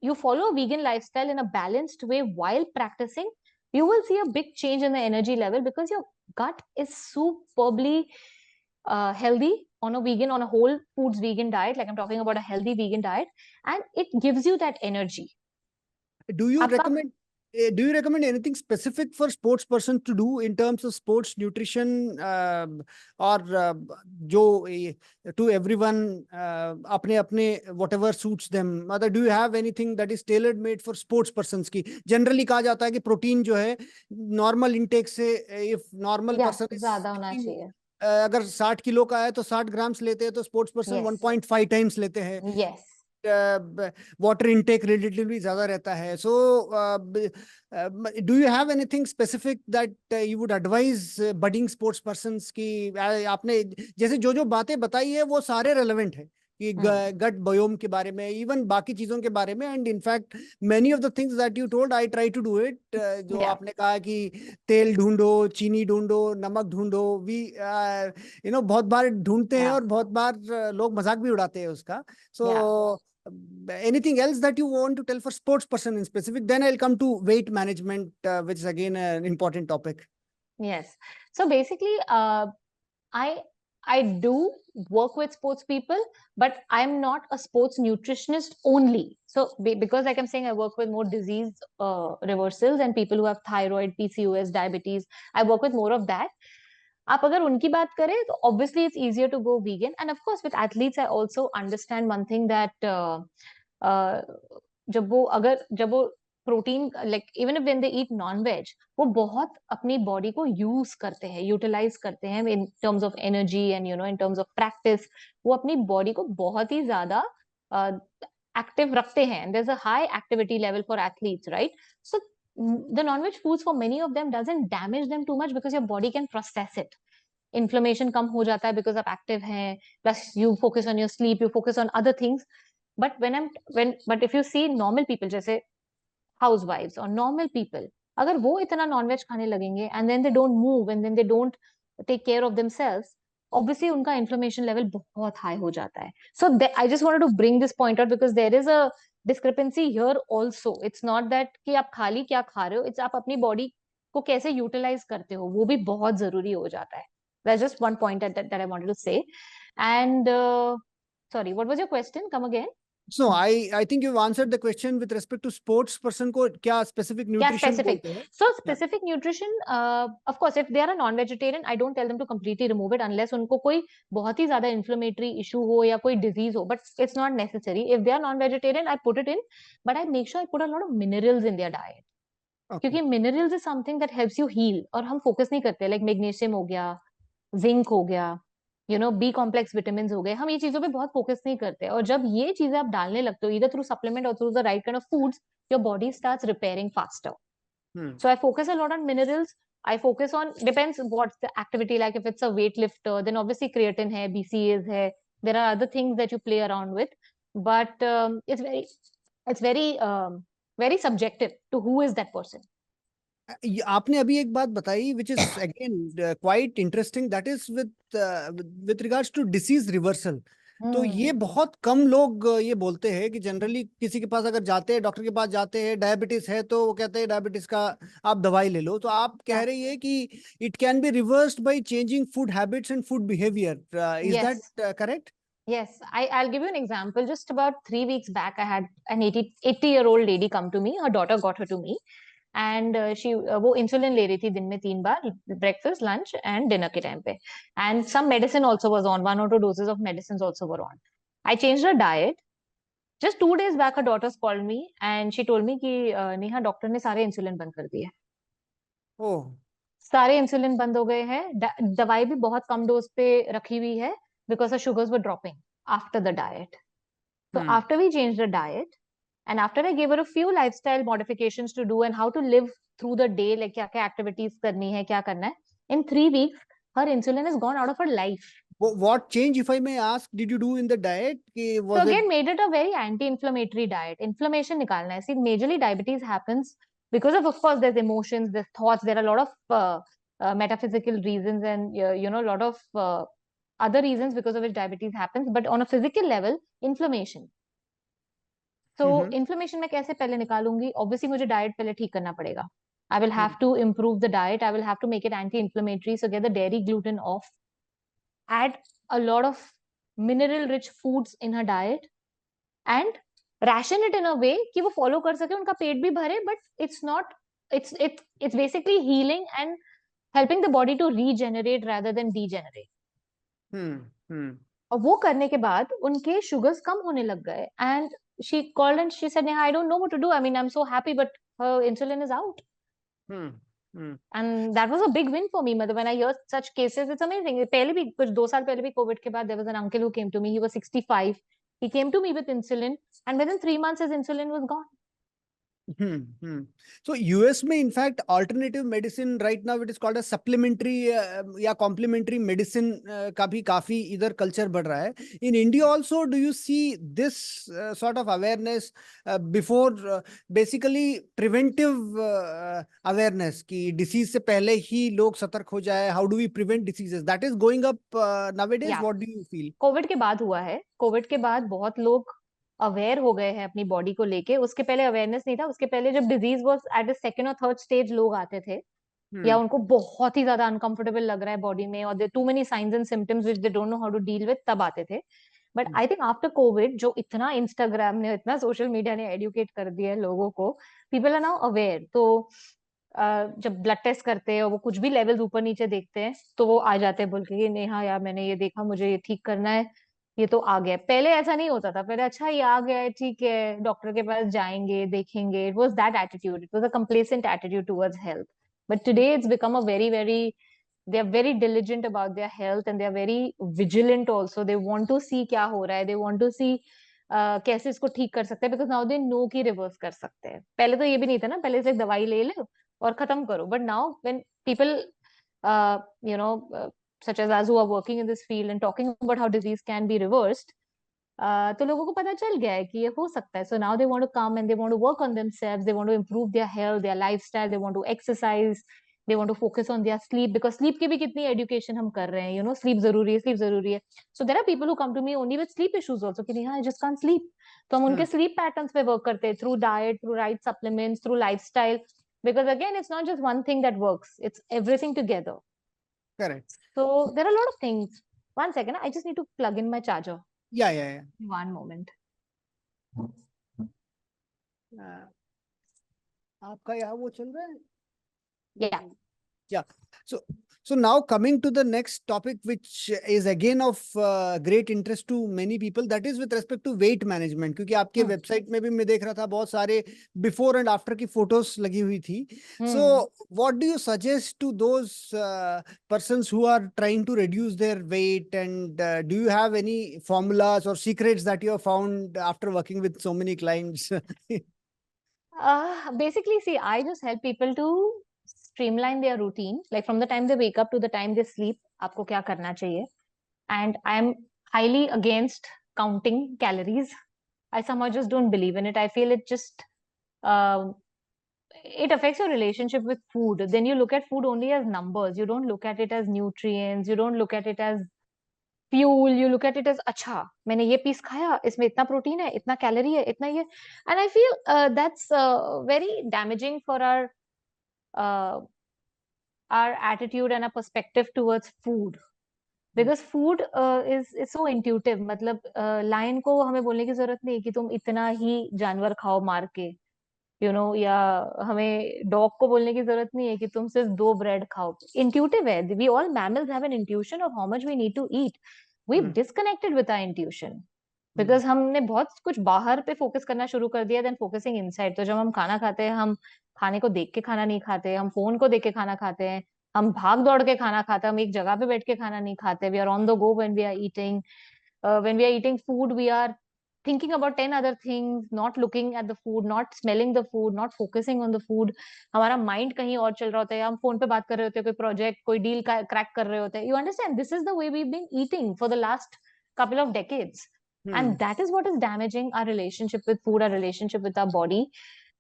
you follow a vegan lifestyle in a balanced way while practicing, you will see a big change in the energy level, because your gut is superbly healthy on a whole foods vegan diet. Like I'm talking about a healthy vegan diet, and it gives you that energy. Do you recommend anything specific for sports person to do in terms of sports nutrition, or to everyone, apne apne whatever suits them? Mother, do you have anything that is tailor made for sports persons की? Generally कहा जाता है कि प्रोटीन जो है normal intake से, if normal person is ज्यादा होना चाहिए. अगर 60 किलो का है तो 60 ग्राम्स लेते हैं, तो स्पोर्ट्स पर्सन 1.5 टाइम्स लेते हैं. Yes. वाटर इनटेक रिलेटिवली ज्यादा रहता है. सो do you have anything specific that you would advise budding sports persons की? आपने जैसे जो जो बातें बताई है वो सारे रेलेवेंट है कि गट बायोम के बारे में, इवन बाकी चीजों के बारे में, and in fact many of the things that you told I try to do it. जो आपने कहा कि तेल ढूंढो, चीनी ढूंढो, नमक ढूंढो, वी बहुत बार ढूंढते हैं और बहुत बार लोग मजाक भी उड़ाते हैं उसका. सो anything else that you want to tell for sports person in specific? Then I'll come to weight management, which is again an important topic. Yes. So basically, I do work with sports people, but I'm not a sports nutritionist only. So because like I'm saying, I work with more disease reversals and people who have thyroid, PCOS, diabetes. I work with more of that. आप अगर उनकी बात करें तो obviously it's easier to go vegan, and of course with athletes I also understand one thing that जब वो protein, like even if when they eat non veg, वो बहुत अपनी बॉडी को यूज करते हैं, यूटिलाइज करते हैं in terms of energy and in terms of practice. वो अपनी बॉडी को बहुत ही ज्यादा एक्टिव रखते हैं, and there's a high activity level for athletes, right? So the non-veg foods for many of them doesn't damage them too much because your body can process it. Inflammation कम हो जाता है because आप active हैं, plus you focus on your sleep, you focus on other things. But but if you see normal people, जैसे housewives or normal people, अगर वो इतना नॉनवेज खाने लगेंगे and then they don't move and then they don't take care of themselves, obviously उनका इन्फ्लेमेशन लेवल बहुत हाई हो जाता है. So I just wanted to bring this point out because there is a discrepancy here also. It's not that कि आप खाली क्या खा रहे हो, इट्स आप अपनी बॉडी को कैसे यूटिलाइज करते हो, वो भी बहुत जरूरी हो जाता है. That's just one point that I wanted to say. And sorry, what was your question? Come again. So I think you've answered the question with respect to sports person को क्या specific Yeah, nutrition specific. बोलते हैं? So Yeah. specific nutrition, of course, if they are a non-vegetarian, I don't tell them to completely remove it unless उनको कोई बहुत ही ज्यादा inflammatory issue हो या कोई disease हो. But it's not necessary. If they are non-vegetarian, I put it in, but I make sure I put a lot of minerals in their diet. Okay. क्योंकि minerals is something that helps you heal और हम focus नहीं करते. Like magnesium हो गया, जिंक हो गया, बी कॉम्प्लेक्स विटामिन हो गए, हम ये चीजों पे बहुत फोकस नहीं करते. और जब ये चीजें आप डालने लगते हो इधर थ्रू सप्लीमेंट और through the right kind of foods, your body starts repairing faster. Hmm. So I focus a lot on minerals. I focus on, depends what's the activity like. If it's a weightlifter, then obviously creatine hai, BCAs hai. There are other things that you play around with, but it's very subjective to who is that person. आपने अभी एक बात बताई which is again quite interesting, that is with regards to disease reversal. तो ये बहुत कम लोग ये बोलते हैं कि जनरली किसी के पास अगर जाते हैं, डॉक्टर के पास जाते हैं, डायबिटीज है तो वो कहते हैं डायबिटीज का आप दवाई ले लो. तो आप कह रही है कि it can be reversed by changing food habits and food behaviour. Is Yes. That correct? Yes, I'll give you an example. Just about 3 weeks back, I had an 80-year-old lady come to me. Her daughter got her to me. And वो इंसुलिन ले रही थी दिन में 3 बार, ब्रेकफास्ट, लंच एंड डिनर के टाइम पे. And some medicine also was on, 1 or 2 doses of medicine also were on. I changed her diet. Just 2 days back her daughters called me and she told me कि नेहा, डॉक्टर ने सारे इंसुलिन बंद कर दिए. ओह. सारे इंसुलिन बंद हो गए हैं, दवाई भी बहुत कम डोज पे रखी हुई है because her sugars were dropping after the diet. So after we changed the diet, and after I gave her a few lifestyle modifications to do and how to live through the day, like क्या क्या activities करनी है, क्या करना है, in 3 weeks, her insulin has gone out of her life. What change, if I may ask, did you do in the diet? So Was it again, made it a very anti-inflammatory diet. Inflammation निकालना है. See, majorly diabetes happens because of course, there's emotions, there's thoughts, there are a lot of metaphysical reasons and a lot of other reasons because of which diabetes happens. But on a physical level, inflammation. तो इन्फ्लेमेशन मैं कैसे पहले निकालूंगी? ऑब्वियसली मुझे डाइट पहले ठीक करना पड़ेगा. I will have to improve the diet, I will have to make it anti inflammatory, so get the dairy gluten off, add a lot of mineral rich foods in her diet and ration it in a way कि वो follow कर सके, उनका पेट भी भरे, but it's not, it's basically healing and helping the body to regenerate rather than degenerate. और वो करने के बाद उनके शुगर्स कम होने लग गए. And she called and she said, Neha, I don't know what to do. I mean, I'm so happy, but her insulin is out. And that was a big win for me. When I hear such cases, it's amazing. पहले भी कुछ 2 साल पहले भी कोविड के बाद, there was an uncle who came to me. He was 65. He came to me with insulin, and within 3 months, his insulin was gone. So US में in fact alternative medicine right now it is called a supplementary या complementary medicine का भी काफी इधर culture बढ़ रहा है. In India also, do you see this sort of awareness before basically preventive awareness कि disease से पहले ही लोग सतर्क हो जाए? How do we prevent diseases? That is going up nowadays. Yeah. What do you feel? Covid के बाद हुआ है. कोविड के बाद बहुत लोग अवेयर हो गए हैं अपनी बॉडी को लेके. उसके पहले अवेयरनेस नहीं था. उसके पहले जब disease was at the second और थर्ड स्टेज, लोग आते थे या उनको बहुत ही ज्यादा अनकंफर्टेबल लग रहा है बॉडी में और there too many signs and symptoms which they don't know how to deal with, तब आते थे. But I think after Covid, जो इतना इंस्टाग्राम ने, इतना सोशल मीडिया ने एडुकेट कर दिया है लोगों को, पीपल आर नाउ अवेयर. तो जब ब्लड टेस्ट करते हैं और वो कुछ भी लेवल्स ऊपर नीचे देखते हैं तो वो आ जाते हैं बोल के, नेहा यार मैंने ये देखा, मुझे ये ठीक करना है, ये तो आ गया. पहले ऐसा नहीं होता था. पहले अच्छा ये आ गया है, ठीक है, डॉक्टर के पास जाएंगे, देखेंगे. It was that attitude, it was a complacent attitude towards health. But today it's become a they are very diligent about their health and they are very vigilant also. They want to see क्या हो रहा है, they want to see कैसे इसको ठीक कर सकते हैं, because now they know कि reverse कर सकते हैं. पहले तो ये भी नहीं था ना, पहले से दवाई ले लो और खत्म करो. But now when people uh, you know uh, such as us who are working in this field and talking about how disease can be reversed, तो लोगों को पता चल गया है कि ये हो सकता है. So now they want to come and they want to work on themselves, they want to improve their health, their lifestyle, they want to exercise, they want to focus on their sleep, because sleep की भी कितनी एजुकेशन हम कर रहे हैं, यू नो, स्लीप जरूरी है, स्लीप जरूरी है. So there are people who come to me only with sleep issues also, कि नहीं हाँ, आई जस्ट कांट स्लीप. तो हम उनके स्लीप पैटर्न्स पे वर्क करते हैं through diet, through right supplements, through lifestyle, because again it's not just one thing that works, it's everything together. Correct. So there are a lot of things. One second, I just need to plug in my charger. Yeah. One moment. आपका यहाँ वो चल रहा है? Yeah. Yeah. So now coming to the next topic, which is again of great interest to many people, that is with respect to weight management. क्योंकि आपके वेबसाइट में भी मैं देख रहा था बहुत सारे बिफोर एंड आफ्टर की फोटोज लगी हुई थी. So what do you suggest to those persons who are trying to reduce their weight, and do you have any formulas or secrets that you have found after working with so many clients? Basically, see, I just help people to streamline their routine, like from the time they wake up to the time they sleep, आपको क्या करना चाहिए. And I'm highly against counting calories. I somehow just don't believe in it. I feel it just uh, it affects your relationship with food. Then you look at food only as numbers. You don't look at it as nutrients. You don't look at it as fuel. You look at it as अच्छा, मैंने ये पीस खाया, इसमें इतना प्रोटीन है, इतना कैलोरी है, इतना ये. And I feel that's very damaging for uh, our attitude and our perspective towards food. Because food is so intuitive. मतलब लायन को हमें बोलने की जरूरत नहीं कि तुम इतना ही जानवर खाओ मार के, यू नो, या हमें डॉग को बोलने की जरूरत नहीं है कि तुम सिर्फ 2 ब्रेड खाओ. इंट्यूटिव है. We all mammals have an intuition of how much we need to eat. We disconnected with our intuition, because हमने बहुत कुछ बाहर पे फोकस करना शुरू कर दिया देन फोकसिंग इनसाइड. तो जब हम खाना खाते हैं, हम खाने को देख के खाना नहीं खाते, हम फोन को देख के खाना खाते हैं, हम भाग दौड़ के खाना खाते हैं, हम एक जगह पे बैठ के खाना नहीं खाते. We are on the go when we are eating. When we are eating food, we are thinking about 10 other things, not looking at the food, not smelling the food, not focusing on the food. हमारा माइंड कहीं और चल रहा होता है, हम फोन पे बात कर रहे होते हैं, कोई प्रोजेक्ट, कोई डील क्रैक कर रहे होते हैं. You understand, this is the way we been eating for the last couple of decades. And that is what is damaging our relationship with food, our relationship with our body.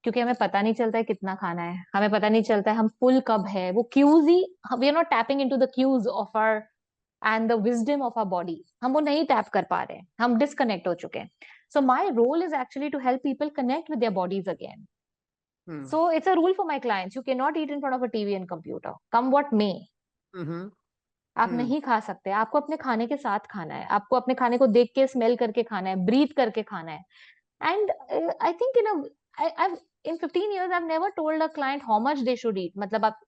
क्योंकि हमें पता नहीं चलता है कितना खाना है, हमें पता नहीं चलता है हम फुल कब है. वो क्यूज ही, we are not tapping into the cues of our and the wisdom of our body. हम वो नहीं टैप कर पा रहे हैं, हम डिस्कनेक्ट हो चुके हैं. So my role is actually to help people connect with their bodies again. So it's a rule for my clients, you can not eat in front of a TV and computer, come what may. आप नहीं खा सकते. आपको अपने खाने के साथ खाना है, आपको अपने खाने को देख के, स्मेल करके खाना है, ब्रीथ करके खाना है. And I think I've in 15 years I've never told a client how much they should eat. मतलब आप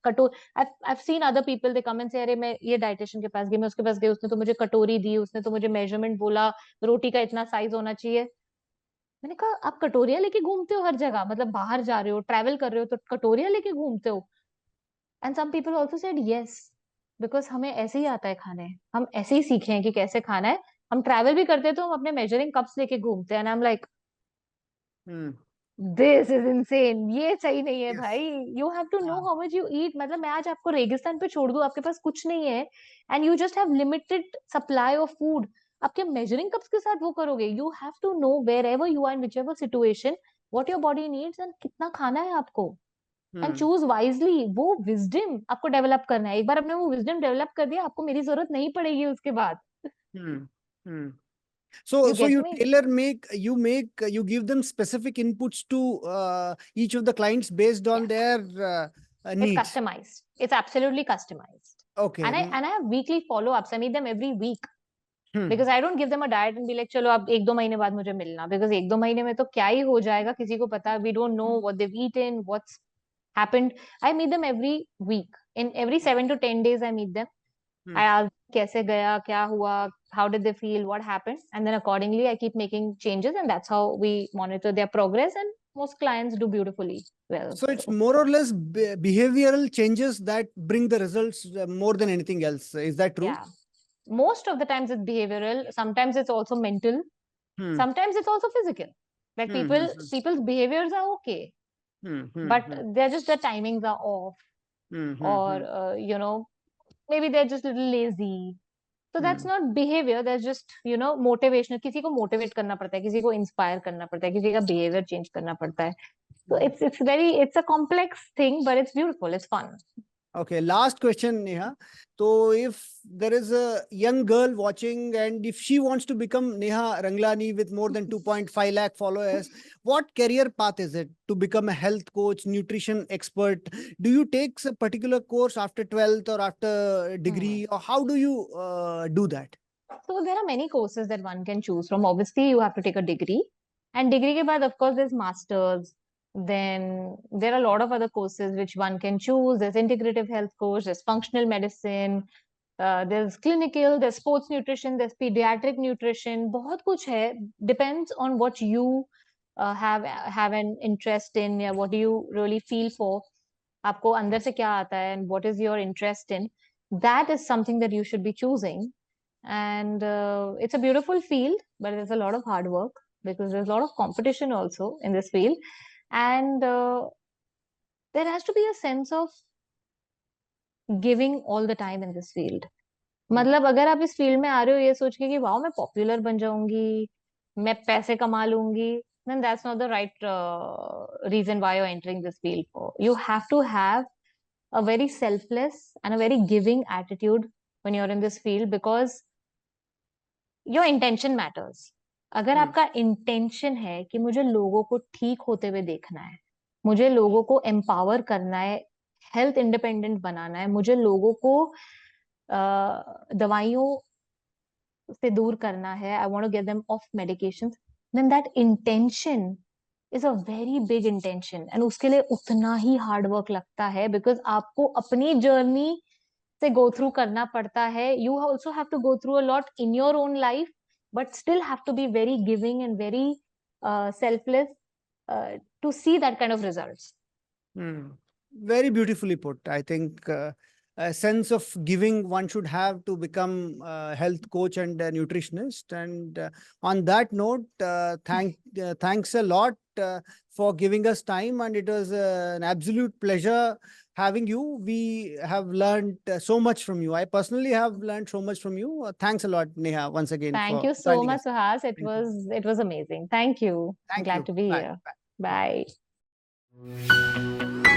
I've seen other people, they come and say अरे मैं ये डाइटिशियन के पास गई, मैं उसके पास गई, उसने तो मुझे कटोरी दी, उसने तो मुझे मेजरमेंट बोला, रोटी का इतना साइज होना चाहिए. मैंने कहा आप कटोरियां लेके घूमते हो हर जगह, मतलब बाहर जा रहे हो, ट्रैवल कर रहे हो, तो कटोरियां लेके घूमते हो. And some people also said yes, because हमें ऐसे ही आता है खाने, हम ऐसे ही सीखे हैं कि कैसे खाना है. हम ट्रैवल भी करते हैं तो हम अपने मेजरिंग कप्स लेके घूमते हैं. And I am like this is insane. ये सही नहीं है भाई. You have to know how much you eat. मतलब मैं आज आपको रेगिस्तान पे छोड़ दूं, आपके पास कुछ नहीं है, and you just have limited supply of food, आपके मेजरिंग कप्स के साथ वो करोगे. You have to know wherever you are in whichever situation what your body needs and कितना खाना है आपको. And choose wisely. वो विजडम आपको डेवलप करना है. एक बार आपने वो विजडम डेवलप कर दिया, आपको मेरी जरूरत नहीं पड़ेगी उसके बाद. So You so get you me? you give them specific inputs to each of the clients based on Yeah. their It's needs. customized. It's absolutely customized. Okay. And I have weekly follow-ups. I meet them every week. Because I don't give them a diet and be like, चलो अब 1-2 महीने बाद मुझे मिलना. Because 1-2 महीने में तो क्या ही हो जाएगा, किसी को पता. We don't know what they've eaten, what's happened. I meet them every week. In every 7 to 10 days, I meet them. I ask कैसे गया, क्या हुआ, how did they feel, what happened, and then accordingly I keep making changes, and that's how we monitor their progress, and most clients do beautifully well. So it's more or less behavioral changes that bring the results more than anything else. Is that true? Yeah. Most of the times it's behavioral. Sometimes it's also mental. Sometimes it's also physical. Like people's behaviors are okay, but they're just the timings are off, or you know, maybe they're just a little lazy, So that's not behavior, that's just, you know, motivational. किसी को motivate करना पड़ता है, किसी को inspire करना पड़ता है, किसी का behavior change करना पड़ता है. So it's a complex thing, but it's beautiful, it's fun. Okay, last question, Neha. So if there is a young girl watching and if she wants to become Neha Ranglani with more than 2.5 lakh followers, what career path is it to become a health coach, nutrition expert? Do you take a particular course after 12th or after degree, or how do you do that? So there are many courses that one can choose from. Obviously, you have to take a degree, and degree ke baad, of course, there's masters. Then there are a lot of other courses which one can choose. There's integrative health coach, there's functional medicine, there's clinical, there's sports nutrition, there's pediatric nutrition. बहुत कुछ है. Depends on what you have an interest in, या what do you really feel for. आपको अंदर से क्या आता है, and what is your interest in. That is something that you should be choosing. And it's a beautiful field, but there's a lot of hard work because there's a lot of competition also in this field. And there has to be a sense of giving all the time in this field. मतलब अगर आप इस फील्ड में आ रहे हो ये सोच के कि वाओ मैं पॉपुलर बन जाऊंगी, मैं पैसे कमा लूंगी, then that's not the right reason why you're entering this field for. You have to have a very selfless and a very giving attitude when you're in this field, because your intention matters. अगर आपका इंटेंशन है कि मुझे लोगों को ठीक होते हुए देखना है, मुझे लोगों को एम्पावर करना है, हेल्थ इंडिपेंडेंट बनाना है, मुझे लोगों को दवाइयों से दूर करना है, I want to get them off medications, then that intention is a very big intention, and उसके लिए उतना ही हार्ड वर्क लगता है, बिकॉज आपको अपनी जर्नी से go through करना पड़ता है. You also have to go through a lot in your own life, but still have to be very giving and very selfless to see that kind of results. Very beautifully put. I think a sense of giving one should have to become a health coach and a nutritionist. And on that note, thanks a lot for giving us time. And it was an absolute pleasure having you. We have learned so much from you. I personally have learned so much from you. Thanks a lot, Neha, once again. Thank you so much, Suhas. It was amazing. Thank you. Thank Glad you. to be Bye. here. Bye. Bye.